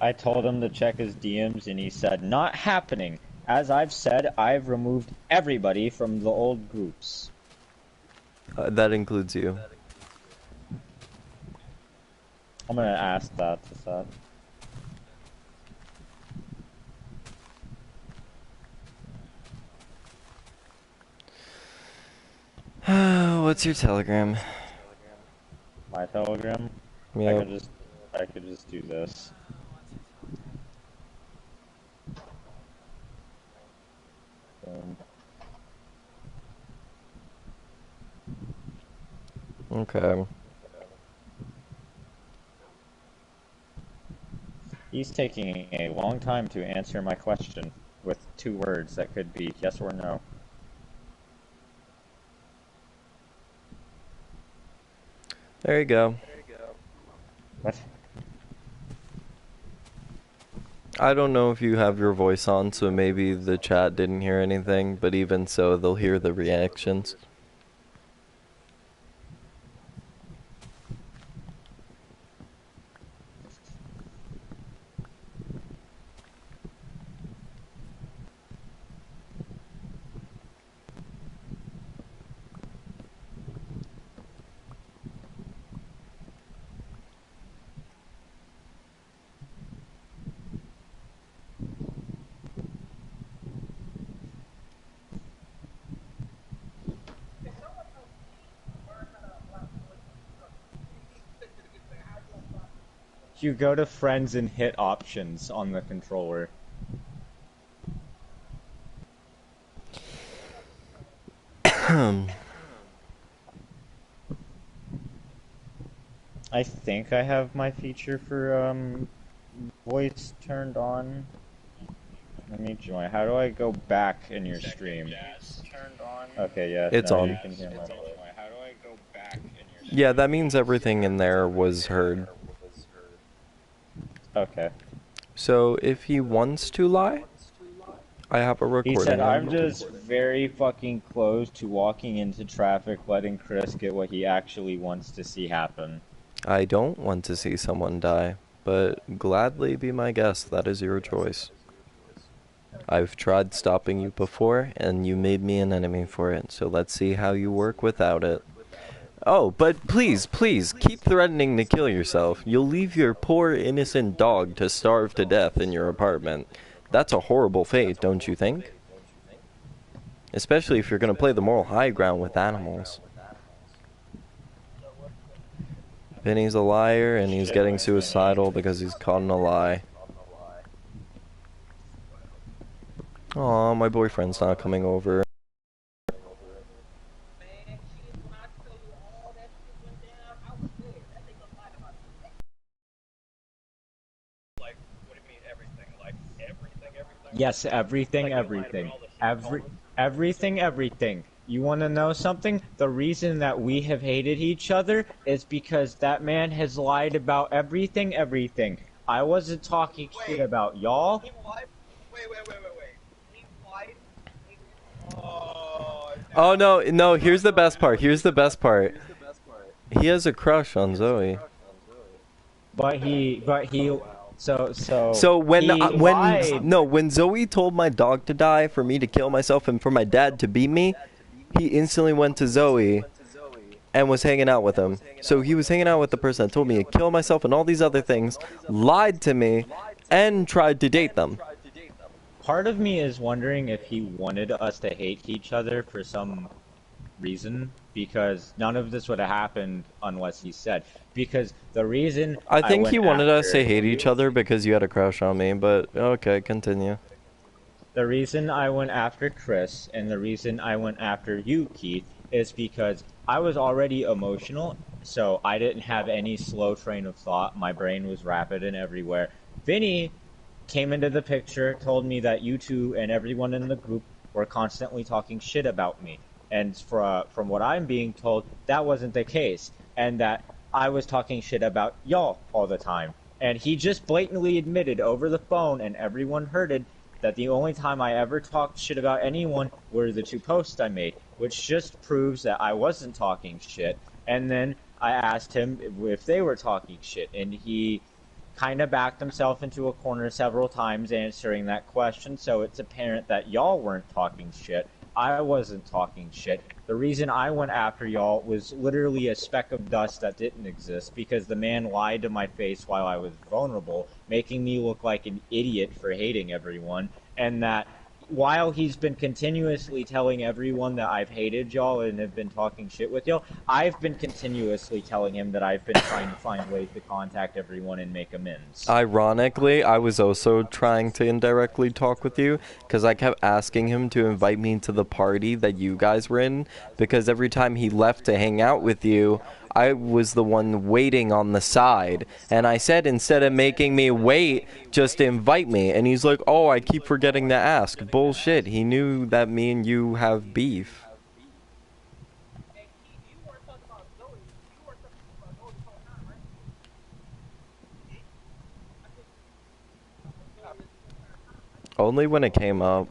I told him to check his DMs, and he said, not happening. As I've said, I've removed everybody from the old groups. That includes you. I'm gonna ask that to Seth. What's your Telegram? My Telegram? Yeah. I could just do this. Okay. He's taking a long time to answer my question with 2 words that could be yes or no. There you go. What? I don't know if you have your voice on, so maybe the chat didn't hear anything, but even so, they'll hear the reactions. you go to friends and hit options on the controller. I think I have my feature for voice turned on. Let me join. How do I go back in your stream? Okay, yeah. It's no, on. You can hear my voice. How do I go back in your stream? Yeah, that means everything in there was heard. Okay. So if he wants to lie, I have a recording. He said, I'm just very fucking close to walking into traffic, letting Chris get what he actually wants to see happen. I don't want to see someone die, but gladly be my guest. That is your choice. I've tried stopping you before, and you made me an enemy for it, so let's see how you work without it. Oh, but please, please, keep threatening to kill yourself. You'll leave your poor, innocent dog to starve to death in your apartment. That's a horrible fate, don't you think? Especially if you're going to play the moral high ground with animals. Vinny's a liar, and he's getting suicidal because he's caught in a lie. Aw, my boyfriend's not coming over. Yes, everything. Everything. You want to know something? The reason that we have hated each other is because that man has lied about everything. I wasn't talking shit about y'all. Wait. He lied. Oh, no, here's the best part. He has a crush on Zoe. But he So when Zoe told my dog to die, for me to kill myself, and for my dad to beat me, he instantly went to Zoe and was hanging out with him. So he was hanging out with the person that told me to kill myself and all these other things, lied to me, and tried to date them. Part of me is wondering if he wanted us to hate each other for some reason, because none of this would have happened unless he said. Because the reason I think he wanted us to hate each other because you had a crush on me, but okay, continue. The reason I went after Chris and the reason I went after you, Keith, is because I was already emotional, so I didn't have any slow train of thought. My brain was rapid and everywhere. Vinny came into the picture, told me that you two and everyone in the group were constantly talking shit about me. And from what I'm being told, that wasn't the case, and that I was talking shit about y'all all the time. And he just blatantly admitted over the phone, and everyone heard it, that the only time I ever talked shit about anyone were the 2 posts I made, which just proves that I wasn't talking shit. And then I asked him if they were talking shit, and he kind of backed himself into a corner several times answering that question, so it's apparent that y'all weren't talking shit. I wasn't talking shit. The reason I went after y'all was literally a speck of dust that didn't exist, because the man lied to my face while I was vulnerable, making me look like an idiot for hating everyone, and that while he's been continuously telling everyone that I've hated y'all and have been talking shit with y'all, I've been continuously telling him that I've been trying to find ways to contact everyone and make amends. Ironically, I was also trying to indirectly talk with you, because I kept asking him to invite me to the party that you guys were in, because every time he left to hang out with you, I was the one waiting on the side, and I said, instead of making me wait, just invite me, and he's like, oh, I keep forgetting to ask. Bullshit, he knew that me and you have beef. Only when it came up.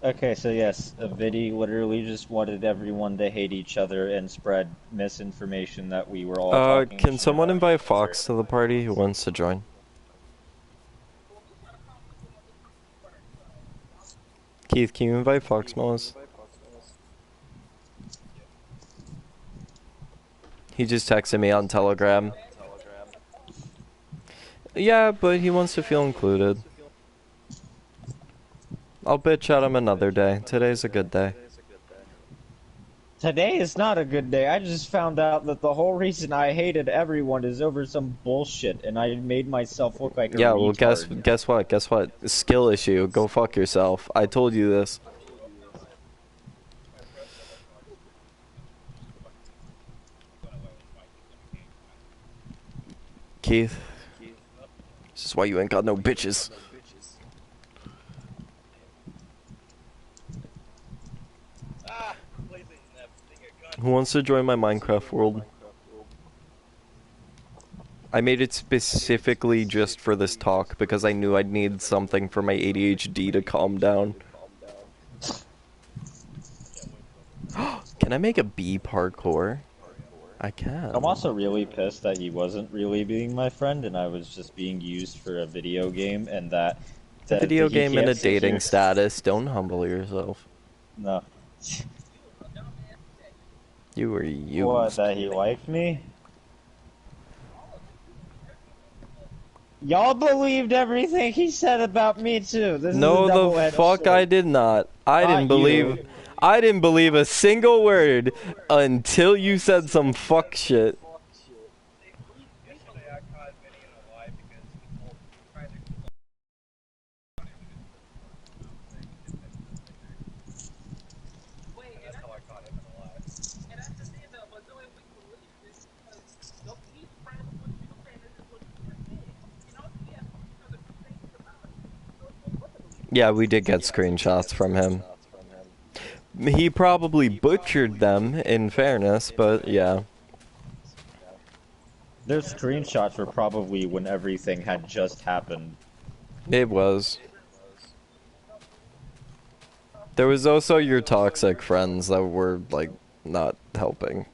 Okay, so yes, Vidi literally just wanted everyone to hate each other and spread misinformation that we were all talking Can shit someone about invite each Fox other. to the party who wants to join? Keith, can you invite Fox Moss? He just texted me on Telegram. Yeah, but he wants to feel included. I'll bitch at him another day. Today's a good day. Today is not a good day. I just found out that the whole reason I hated everyone is over some bullshit, and I made myself look like a Yeah, well, retard. guess what? Guess what? Skill issue. Go fuck yourself. I told you this. Keith, this is why you ain't got no bitches. Who wants to join my Minecraft world? I made it specifically just for this talk because I knew I'd need something for my ADHD to calm down. Can I make a bee parkour? I can. I'm also really pissed that he wasn't really being my friend and I was just being used for a video game, and that A video game and a dating here... status. Don't humble yourself. No. You were used. What, that he liked me? Y'all believed everything he said about me too. This No, is a the fuck I did not. I didn't believe. I didn't believe a single word until you said some fuck shit. Yeah, we did get screenshots from him. He probably butchered them, in fairness, but yeah. Their screenshots were probably when everything had just happened. It was. There was also your toxic friends that were, like, not helping.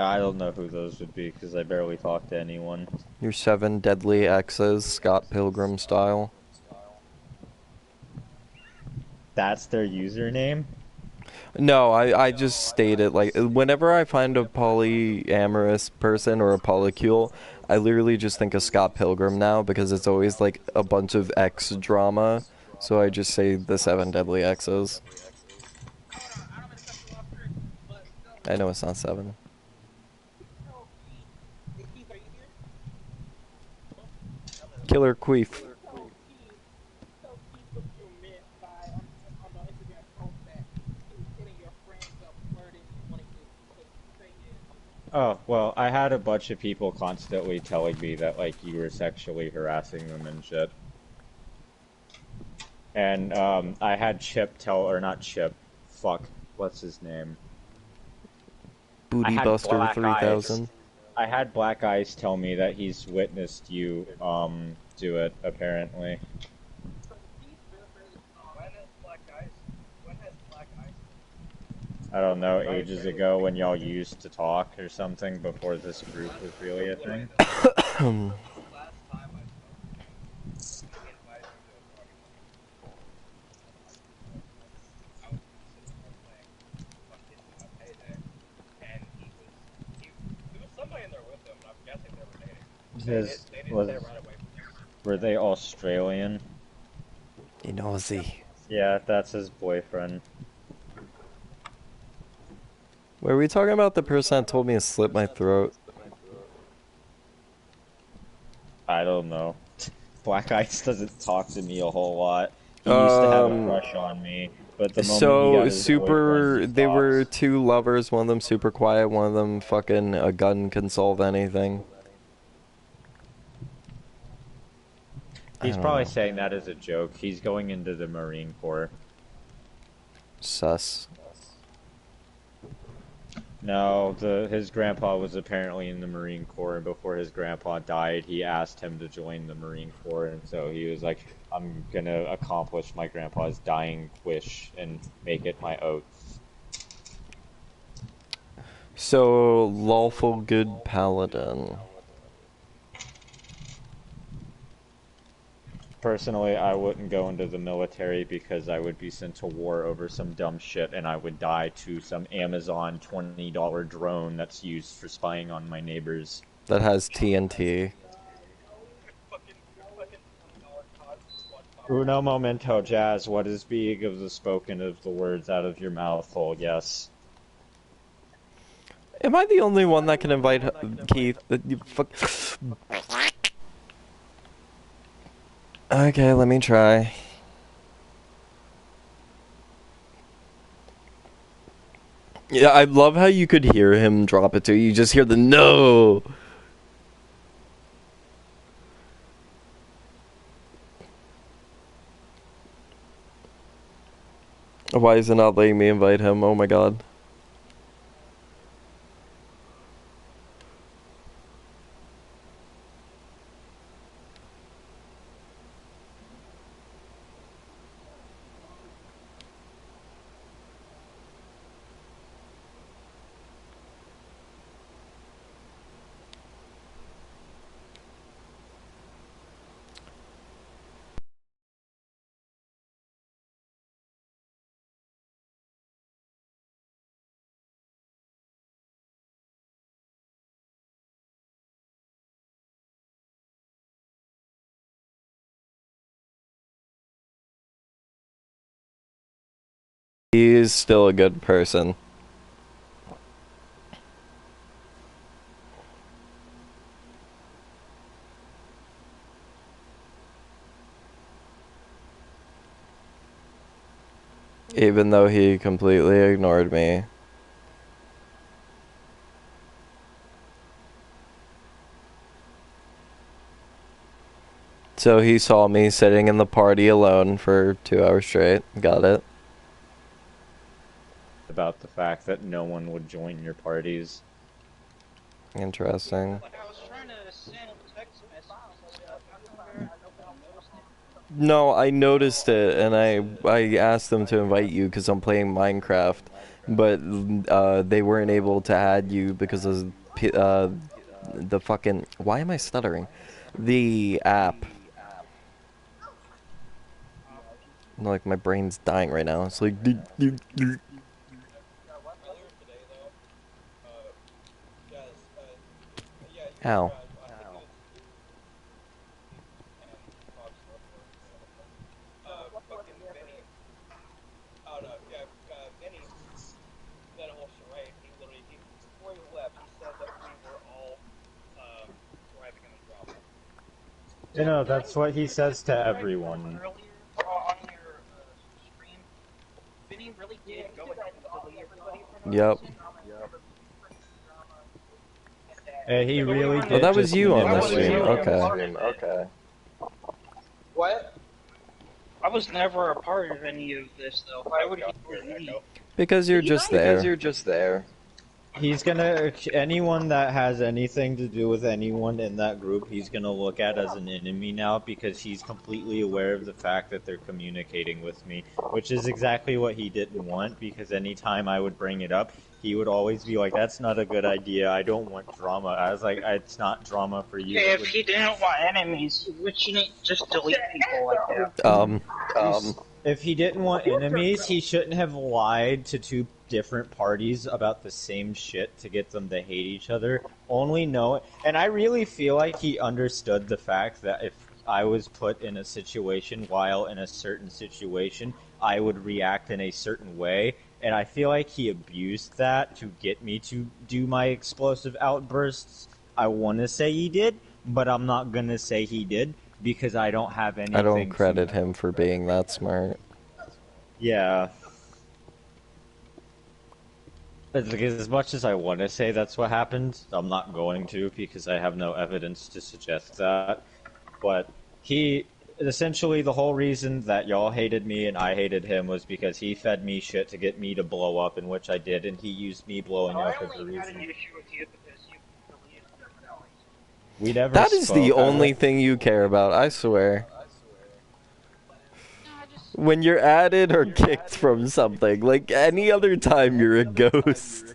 I don't know who those would be, because I barely talk to anyone. Your 7 deadly exes, Scott Pilgrim style. That's their username? No, I just stated, like, whenever I find a polyamorous person or a polycule, I literally just think of Scott Pilgrim now, because it's always, like, a bunch of ex drama, so I just say the 7 deadly exes. I know it's not 7. Killer Queef. Oh, well, I had a bunch of people constantly telling me that, like, you were sexually harassing them and shit. And, I had Chip tell, or not Chip, fuck, what's his name? Booty Buster 3000. I had Black Eyes tell me that he's witnessed you, do it, apparently. I don't know, ages ago when y'all used to talk or something before this group was really a thing. Were they Australian? In Aussie. Yeah, that's his boyfriend. Were we talking about the person that told me to slit my throat? I don't know. Black Ice doesn't talk to me a whole lot. He used to have a crush on me, but the moment he got his boyfriend, they were 2 lovers, one of them super quiet, one of them fucking a gun can solve anything. He's probably saying that as a joke. He's going into the Marine Corps. Sus. No, his grandpa was apparently in the Marine Corps, and before his grandpa died, he asked him to join the Marine Corps, and so he was like, I'm gonna accomplish my grandpa's dying wish and make it my oath. So, lawful good paladin. Personally, I wouldn't go into the military because I would be sent to war over some dumb shit and I would die to some Amazon $20 drone that's used for spying on my neighbors. That has TNT. Uno momento, Jazz. What is being of the spoken of the words out of your mouth hole? Yes. Am I the only one that can invite Keith? You fuck. Okay, let me try. Yeah, I love how you could hear him drop it too. You just hear the no. Why is it not letting me invite him? Oh my god. He is still a good person. Even though he completely ignored me. So he saw me sitting in the party alone for 2 hours straight. Got it. About the fact that no one would join your parties. Interesting. Like, I was trying to send text messages and stuff. How come nobody noticed it? No, I noticed it, and I asked them to invite you because I'm playing Minecraft, but they weren't able to add you because of the fucking... Why am I stuttering? The app. Like, my brain's dying right now. It's like... Ow. You know, that's what he says to everyone. Earlier on your stream, Vinny really did go ahead and delete everybody from Yep. He really did. Oh, that was you on the manipulate stream. everyone. Okay. What? I was never a part of any of this, though. Why would he delete me? Because you're just there. He's gonna, anyone that has anything to do with anyone in that group, he's gonna look at as an enemy now because he's completely aware of the fact that they're communicating with me, which is exactly what he didn't want, because anytime I would bring it up, he would always be like, that's not a good idea, I don't want drama. I was like, it's not drama for you. Okay, if he didn't want enemies, he shouldn't just delete people like that. If he didn't want enemies, he shouldn't have lied to two different parties about the same shit to get them to hate each other. Only know, and I really feel like he understood the fact that if I was put in a situation while in a certain situation, I would react in a certain way, and I feel like he abused that to get me to do my explosive outbursts. I want to say he did, but I'm not gonna say he did because I don't have anything. I don't credit him for being that smart. Yeah. As much as I want to say that's what happened, I'm not going to because I have no evidence to suggest that. But he, essentially the whole reason that y'all hated me and I hated him was because he fed me shit to get me to blow up, in which I did, and he used me blowing up as a reason. We never That is the spoke. only thing you care about, I swear. When you're added or kicked from something, like any other time you're a ghost.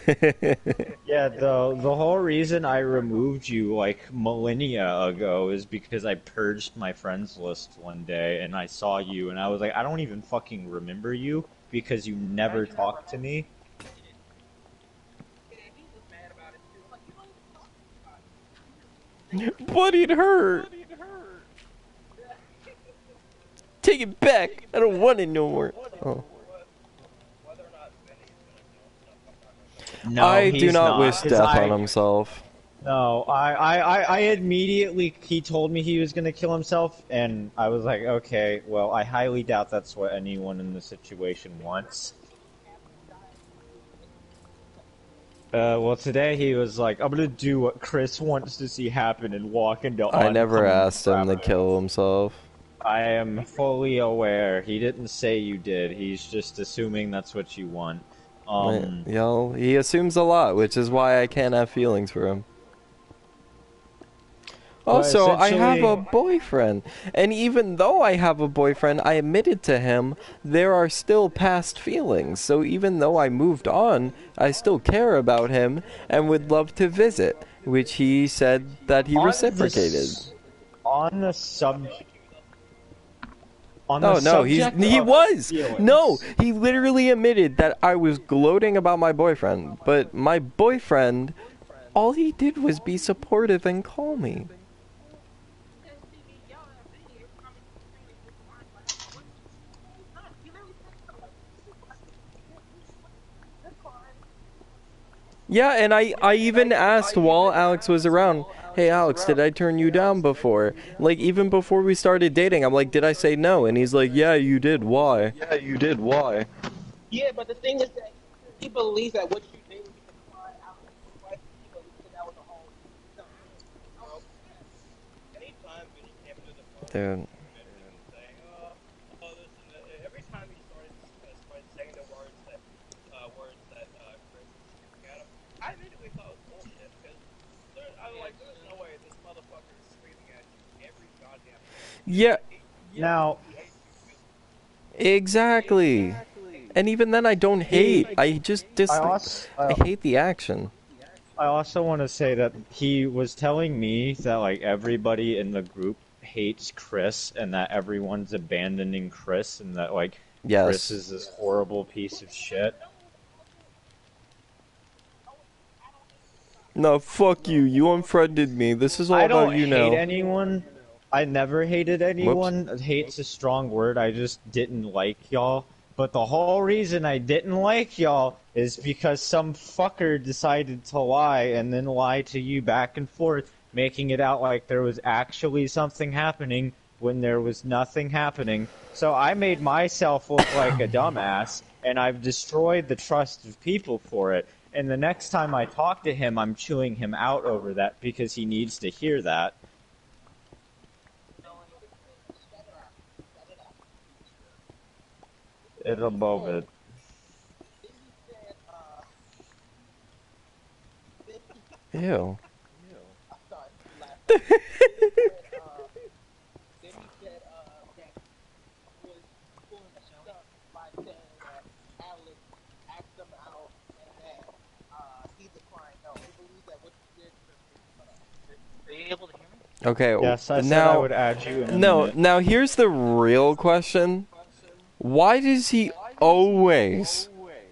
Yeah, the whole reason I removed you like millennia ago is because I purged my friends list one day and I saw you and I was like, I don't even fucking remember you because you never talked to me. But it hurt. take it back. I don't want it no more. Oh. No, I he's do not not, wish 'cause death on himself. No, I immediately, he told me he was gonna kill himself, and I was like, okay, well, I highly doubt that's what anyone in the situation wants. Well, today he was like, I'm gonna do what Chris wants to see happen and walk into I never oncoming asked him to kill himself. I am fully aware. He didn't say you did. He's just assuming that's what you want. Yo, he assumes a lot, which is why I can't have feelings for him. Also, I have a boyfriend, and even though I have a boyfriend, I admitted to him there are still past feelings. So even though I moved on, I still care about him and would love to visit, which he said that he reciprocated. On the subject. Oh no, he was. No, he literally admitted that I was gloating about my boyfriend, but my boyfriend, all he did was be supportive and call me. Yeah, and I even asked while Alex was around, hey Alex, did I turn you down before? Like, even before we started dating, I'm like, did I say no? And he's like, yeah, you did, why? Yeah, you did, why? Yeah, but the thing is that he believes that what you did was fine out of his life. He believes that that was a whole Dude. Every time he started saying the words that Chris at him, I immediately thought it was bullshit because I was like, there's no way this motherfucker is screaming at you every goddamn day. Yeah. Now. Exactly. And even then, I don't hate. I just I hate the action. I also want to say that he was telling me that like everybody in the group hates Chris and that everyone's abandoning Chris and that like Chris is this horrible piece of shit. No, fuck you. You unfriended me. This is all about you now. I don't hate anyone. I never hated anyone. Whoops. Hate's a strong word. I just didn't like y'all. But the whole reason I didn't like y'all is because some fucker decided to lie and then lie to you back and forth, making it out like there was actually something happening when there was nothing happening. So I made myself look like a dumbass, and I've destroyed the trust of people for it. And the next time I talk to him, I'm chewing him out over that because he needs to hear that. In a moment. Ew. Okay. Yes, I said now, I would add you in a minute. Now here's the real question. Why does he always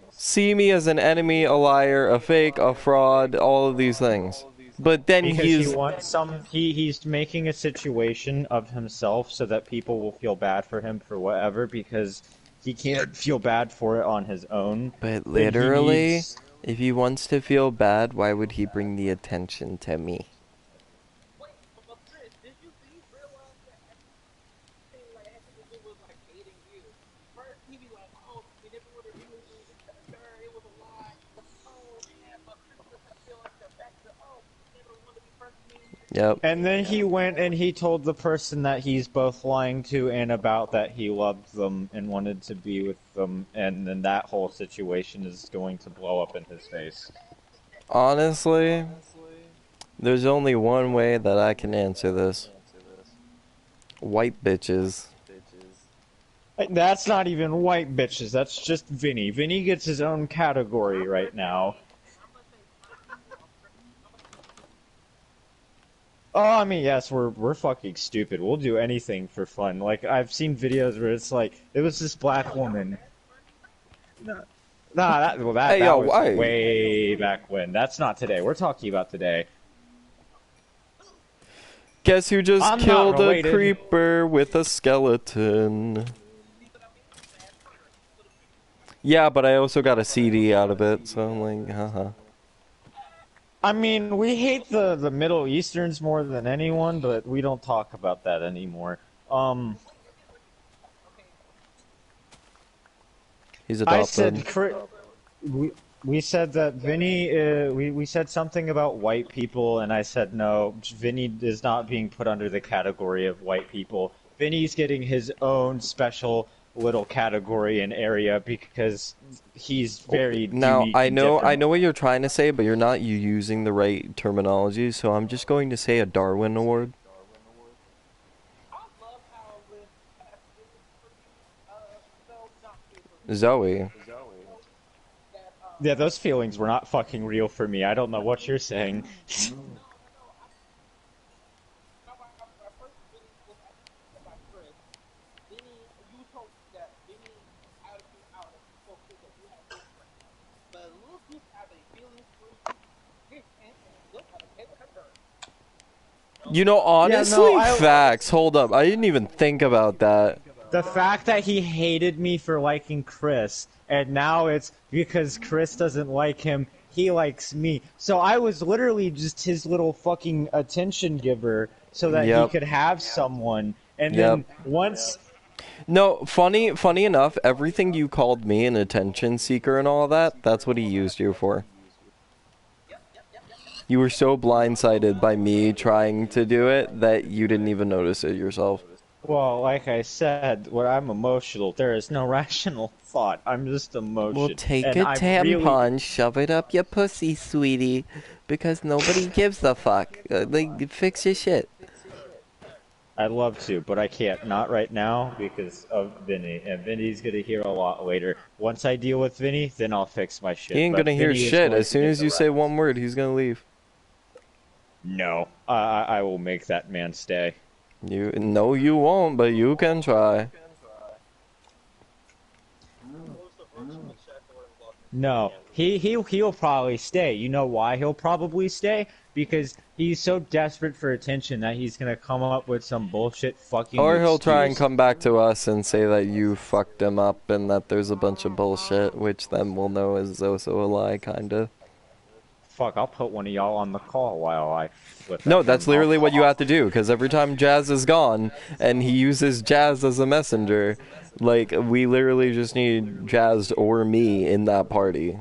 see me as an enemy, a liar, a fake, a fraud, all of these things? But then he's making a situation of himself so that people will feel bad for him for whatever because he can't feel bad for it on his own. But literally, if he wants to feel bad, why would he bring the attention to me? Yep. And then he went and he told the person that he's both lying to and about that he loved them and wanted to be with them, and then that whole situation is going to blow up in his face. Honestly, there's only one way that I can answer this. White bitches. That's not even white bitches, that's just Vinny. Vinny gets his own category right now. Oh, I mean, yes, we're fucking stupid. We'll do anything for fun. Like, I've seen videos where it's like, it was this black woman. That was way back when. That's not today. We're talking about today. Guess who just I'm not killed a related. creeper with a skeleton? Yeah, but I also got a CD out of it, so I'm like, haha. I mean, we hate the Middle Easterns more than anyone, but we don't talk about that anymore. He's adopted. I said, we said that Vinny, we said something about white people, and I said no, Vinny is not being put under the category of white people. Vinny's getting his own special little category and area because he's very now unique I and know different. what you're trying to say, but you're not using the right terminology, so I'm just going to say a Darwin Award. Zoe. Yeah, those feelings were not fucking real for me. I don't know what you're saying. You know, honestly, Yeah, no, facts. Hold up. I didn't even think about that. The fact that he hated me for liking Chris, and now it's because Chris doesn't like him, he likes me. So I was literally just his little fucking attention giver so that he could have someone. And then once... No, funny enough, everything you called me an attention seeker and all that, that's what he used you for. You were so blindsided by me trying to do it that you didn't even notice it yourself. Well, like I said, when I'm emotional, there is no rational thought. I'm just emotion. Well, take a tampon, shove it up your pussy, sweetie, because nobody gives a fuck. Like, fix your shit. I'd love to, but I can't. Not right now because of Vinny. And Vinny's gonna hear a lot later. Once I deal with Vinny, then I'll fix my shit. He ain't gonna hear shit. As soon as you say one word, he's gonna leave. No, I will make that man stay. No, you won't, but you can try. No, he'll probably stay. You know why he'll probably stay? Because he's so desperate for attention that he's gonna come up with some bullshit fucking Or he'll try and excuse. come back to us and say that you fucked him up and that there's a bunch of bullshit, which then we'll know is also a lie, kinda. Fuck, I'll put one of y'all on the call while I flip. No, that's literally what you have to do, because every time Jazz is gone, and he uses Jazz as a messenger, like, we literally just need Jazz or me in that party.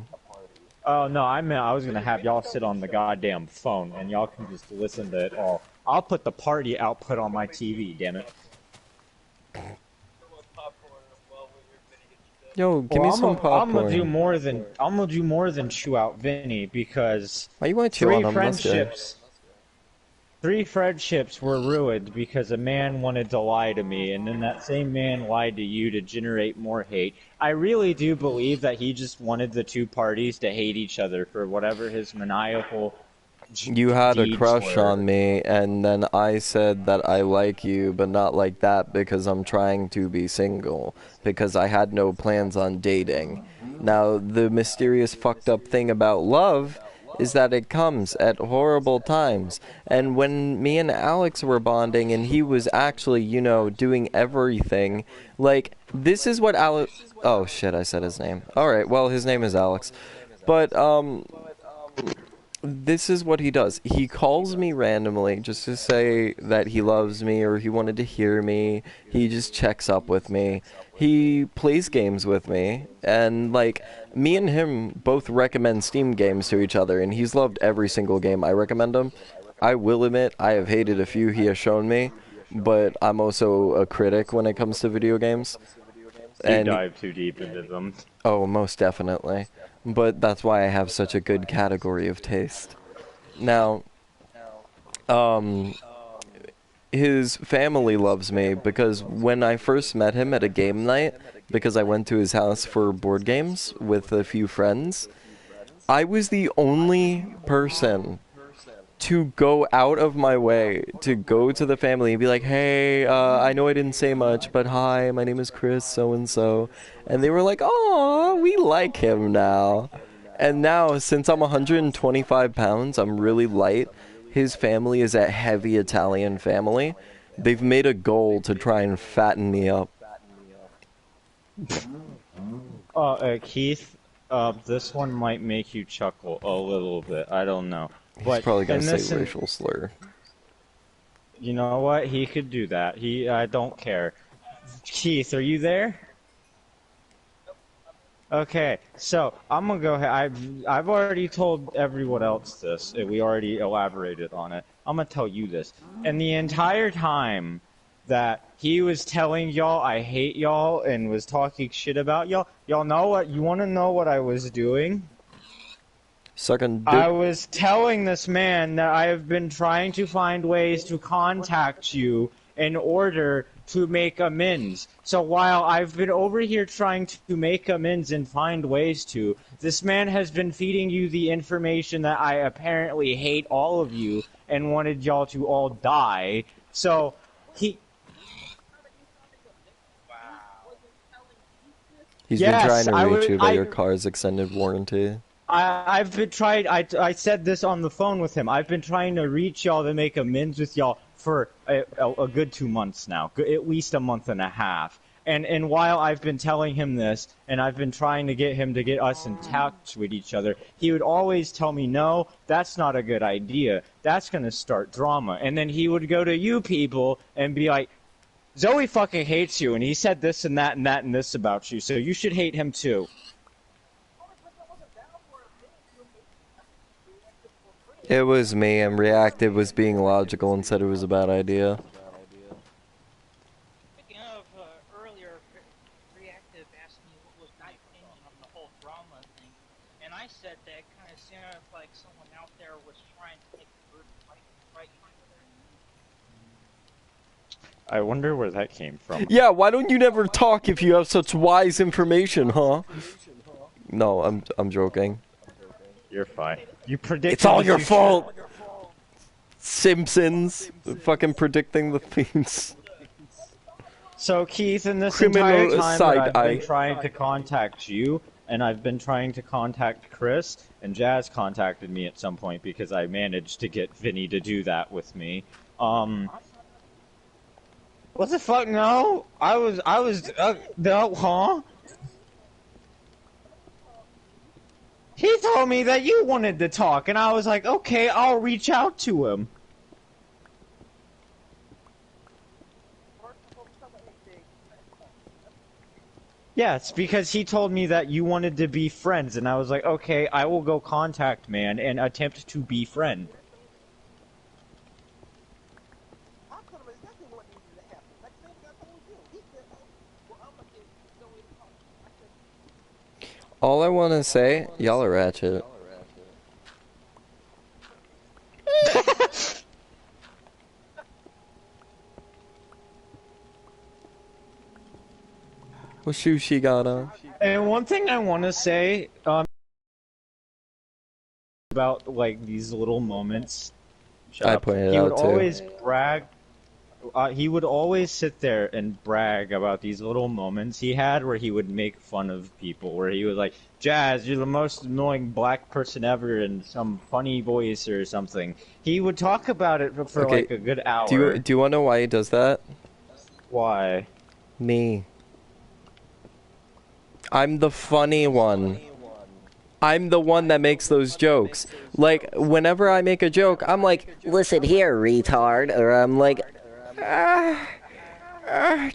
Oh, no, I was gonna have y'all sit on the goddamn phone, and y'all can just listen to it all. I'll put the party output on my TV, damn it. Yo, give me some popcorn. I'm gonna do more than chew out Vinny because why you want to chew on him? Three friendships were ruined because a man wanted to lie to me, and then that same man lied to you to generate more hate. I really do believe that he just wanted the two parties to hate each other for whatever his maniacal You had a crush were. on me, and then I said that I like you, but not like that because I'm trying to be single, because I had no plans on dating. Now, the mysterious fucked up thing about love is that it comes at horrible times. And when me and Alex were bonding and he was actually, you know, doing everything, like, this is what Alex... Oh, shit, I said his name. Alright, well, his name is Alex. But, this is what he does. He calls me randomly just to say that he loves me or he wanted to hear me. He just checks up with me. He plays games with me. And, like, me and him both recommend Steam games to each other, and he's loved every single game I recommend him. I will admit, I have hated a few he has shown me, but I'm also a critic when it comes to video games. You dive too deep into them. Oh, most definitely. But that's why I have such a good category of taste. Now, his family loves me because when I first met him at a game night, because I went to his house for board games with a few friends, I was the only person to go out of my way to go to the family and be like, hey, I know I didn't say much, but hi, my name is Chris so-and-so. And they were like, oh, we like him now. And now, since I'm 125 pounds, I'm really light, his family is a heavy Italian family. They've made a goal to try and fatten me up. Keith, this one might make you chuckle a little bit. I don't know. He's probably gonna say racial slur. You know what? He could do that. I don't care. Keith, are you there? Okay, so I'm gonna go ahead. I've already told everyone else this. We already elaborated on it. I'm gonna tell you this. And the entire time that he was telling y'all I hate y'all and was talking shit about y'all know what? You want to know what I was doing? Sucking dick. I was telling this man that I have been trying to find ways to contact you in order to make amends. So while I've been over here trying to make amends and find ways to, this man has been feeding you the information that I apparently hate all of you and wanted y'all to all die. So He's been trying to reach you about your car's extended warranty. I've been trying. I said this on the phone with him. I've been trying to reach y'all to make amends with y'all for a good 2 months now, at least a month and a half. And while I've been telling him this, and I've been trying to get him to get us in touch with each other, he would always tell me, no, that's not a good idea. That's going to start drama. And then he would go to you people and be like, Zoe fucking hates you, and he said this and that and that and this about you, so you should hate him too. It was me, and Reactive was being logical and said it was a bad idea. Speaking of, earlier, Reactive asked me what was my opinion on the whole drama thing, and I said that it kind of sounded like someone out there was trying to make the group fight each other. I wonder where that came from. Yeah, why don't you never talk if you have such wise information, huh? No, I'm joking. You're fine. You predicted. It's all your fault. Simpsons, fucking predicting the themes. So Keith, in this Criminal entire time side that I've eye. been trying to contact you, and I've been trying to contact Chris, and Jazz contacted me at some point because I managed to get Vinny to do that with me. What the fuck? No, no, huh? He told me that you wanted to talk, and I was like, okay, I'll reach out to him. Yeah, it's because he told me that you wanted to be friends, and I was like, okay, I will go contact man and attempt to be friend. All I want to say, y'all are ratchet. What shoes she got on? And one thing I want to say, about like these little moments. I pointed he would out too. always brag. He would always sit there and brag about these little moments he had where he would make fun of people, where he was like, Jazz, you're the most annoying black person ever in some funny voice or something. He would talk about it for Okay, like a good hour. Do you want to know why he does that? Why? Me. I'm the funny one. I'm the one that makes those jokes. Like, whenever I make a joke, I'm like, listen here, retard. Or I'm like,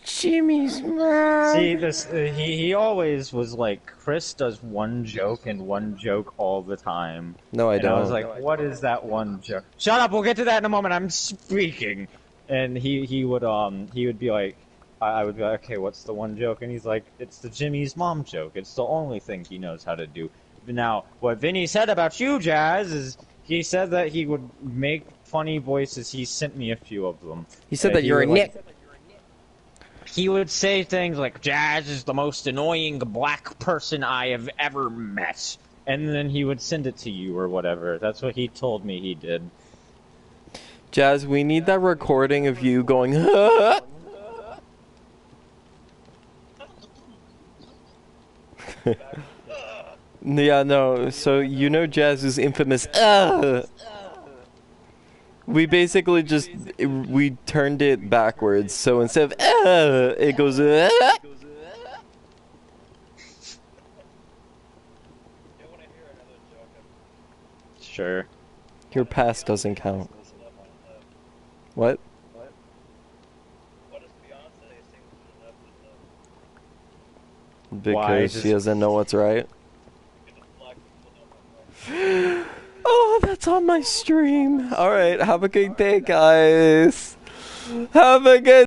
Jimmy's mom. See, this he always was like, Chris does one joke and one joke all the time. No, I don't. I was like, what is that one joke? Shut up, we'll get to that in a moment, I'm speaking. And he would be like, I would be like, okay, what's the one joke? And he's like, it's the Jimmy's mom joke. It's the only thing he knows how to do. Now, what Vinny said about you, Jazz, is he said that he would make funny voices. He sent me a few of them. He said that you're a nit. He would say things like, Jazz is the most annoying black person I have ever met. And then he would send it to you or whatever. That's what he told me he did. Jazz, we need that recording of you going, Yeah, no, so you know Jazz's infamous, We basically just we turned it backwards. So instead of it goes. Sure. Your past doesn't count. What? Because she doesn't know what's right. Oh, that's on my stream. Alright, have a good day, guys. Have a good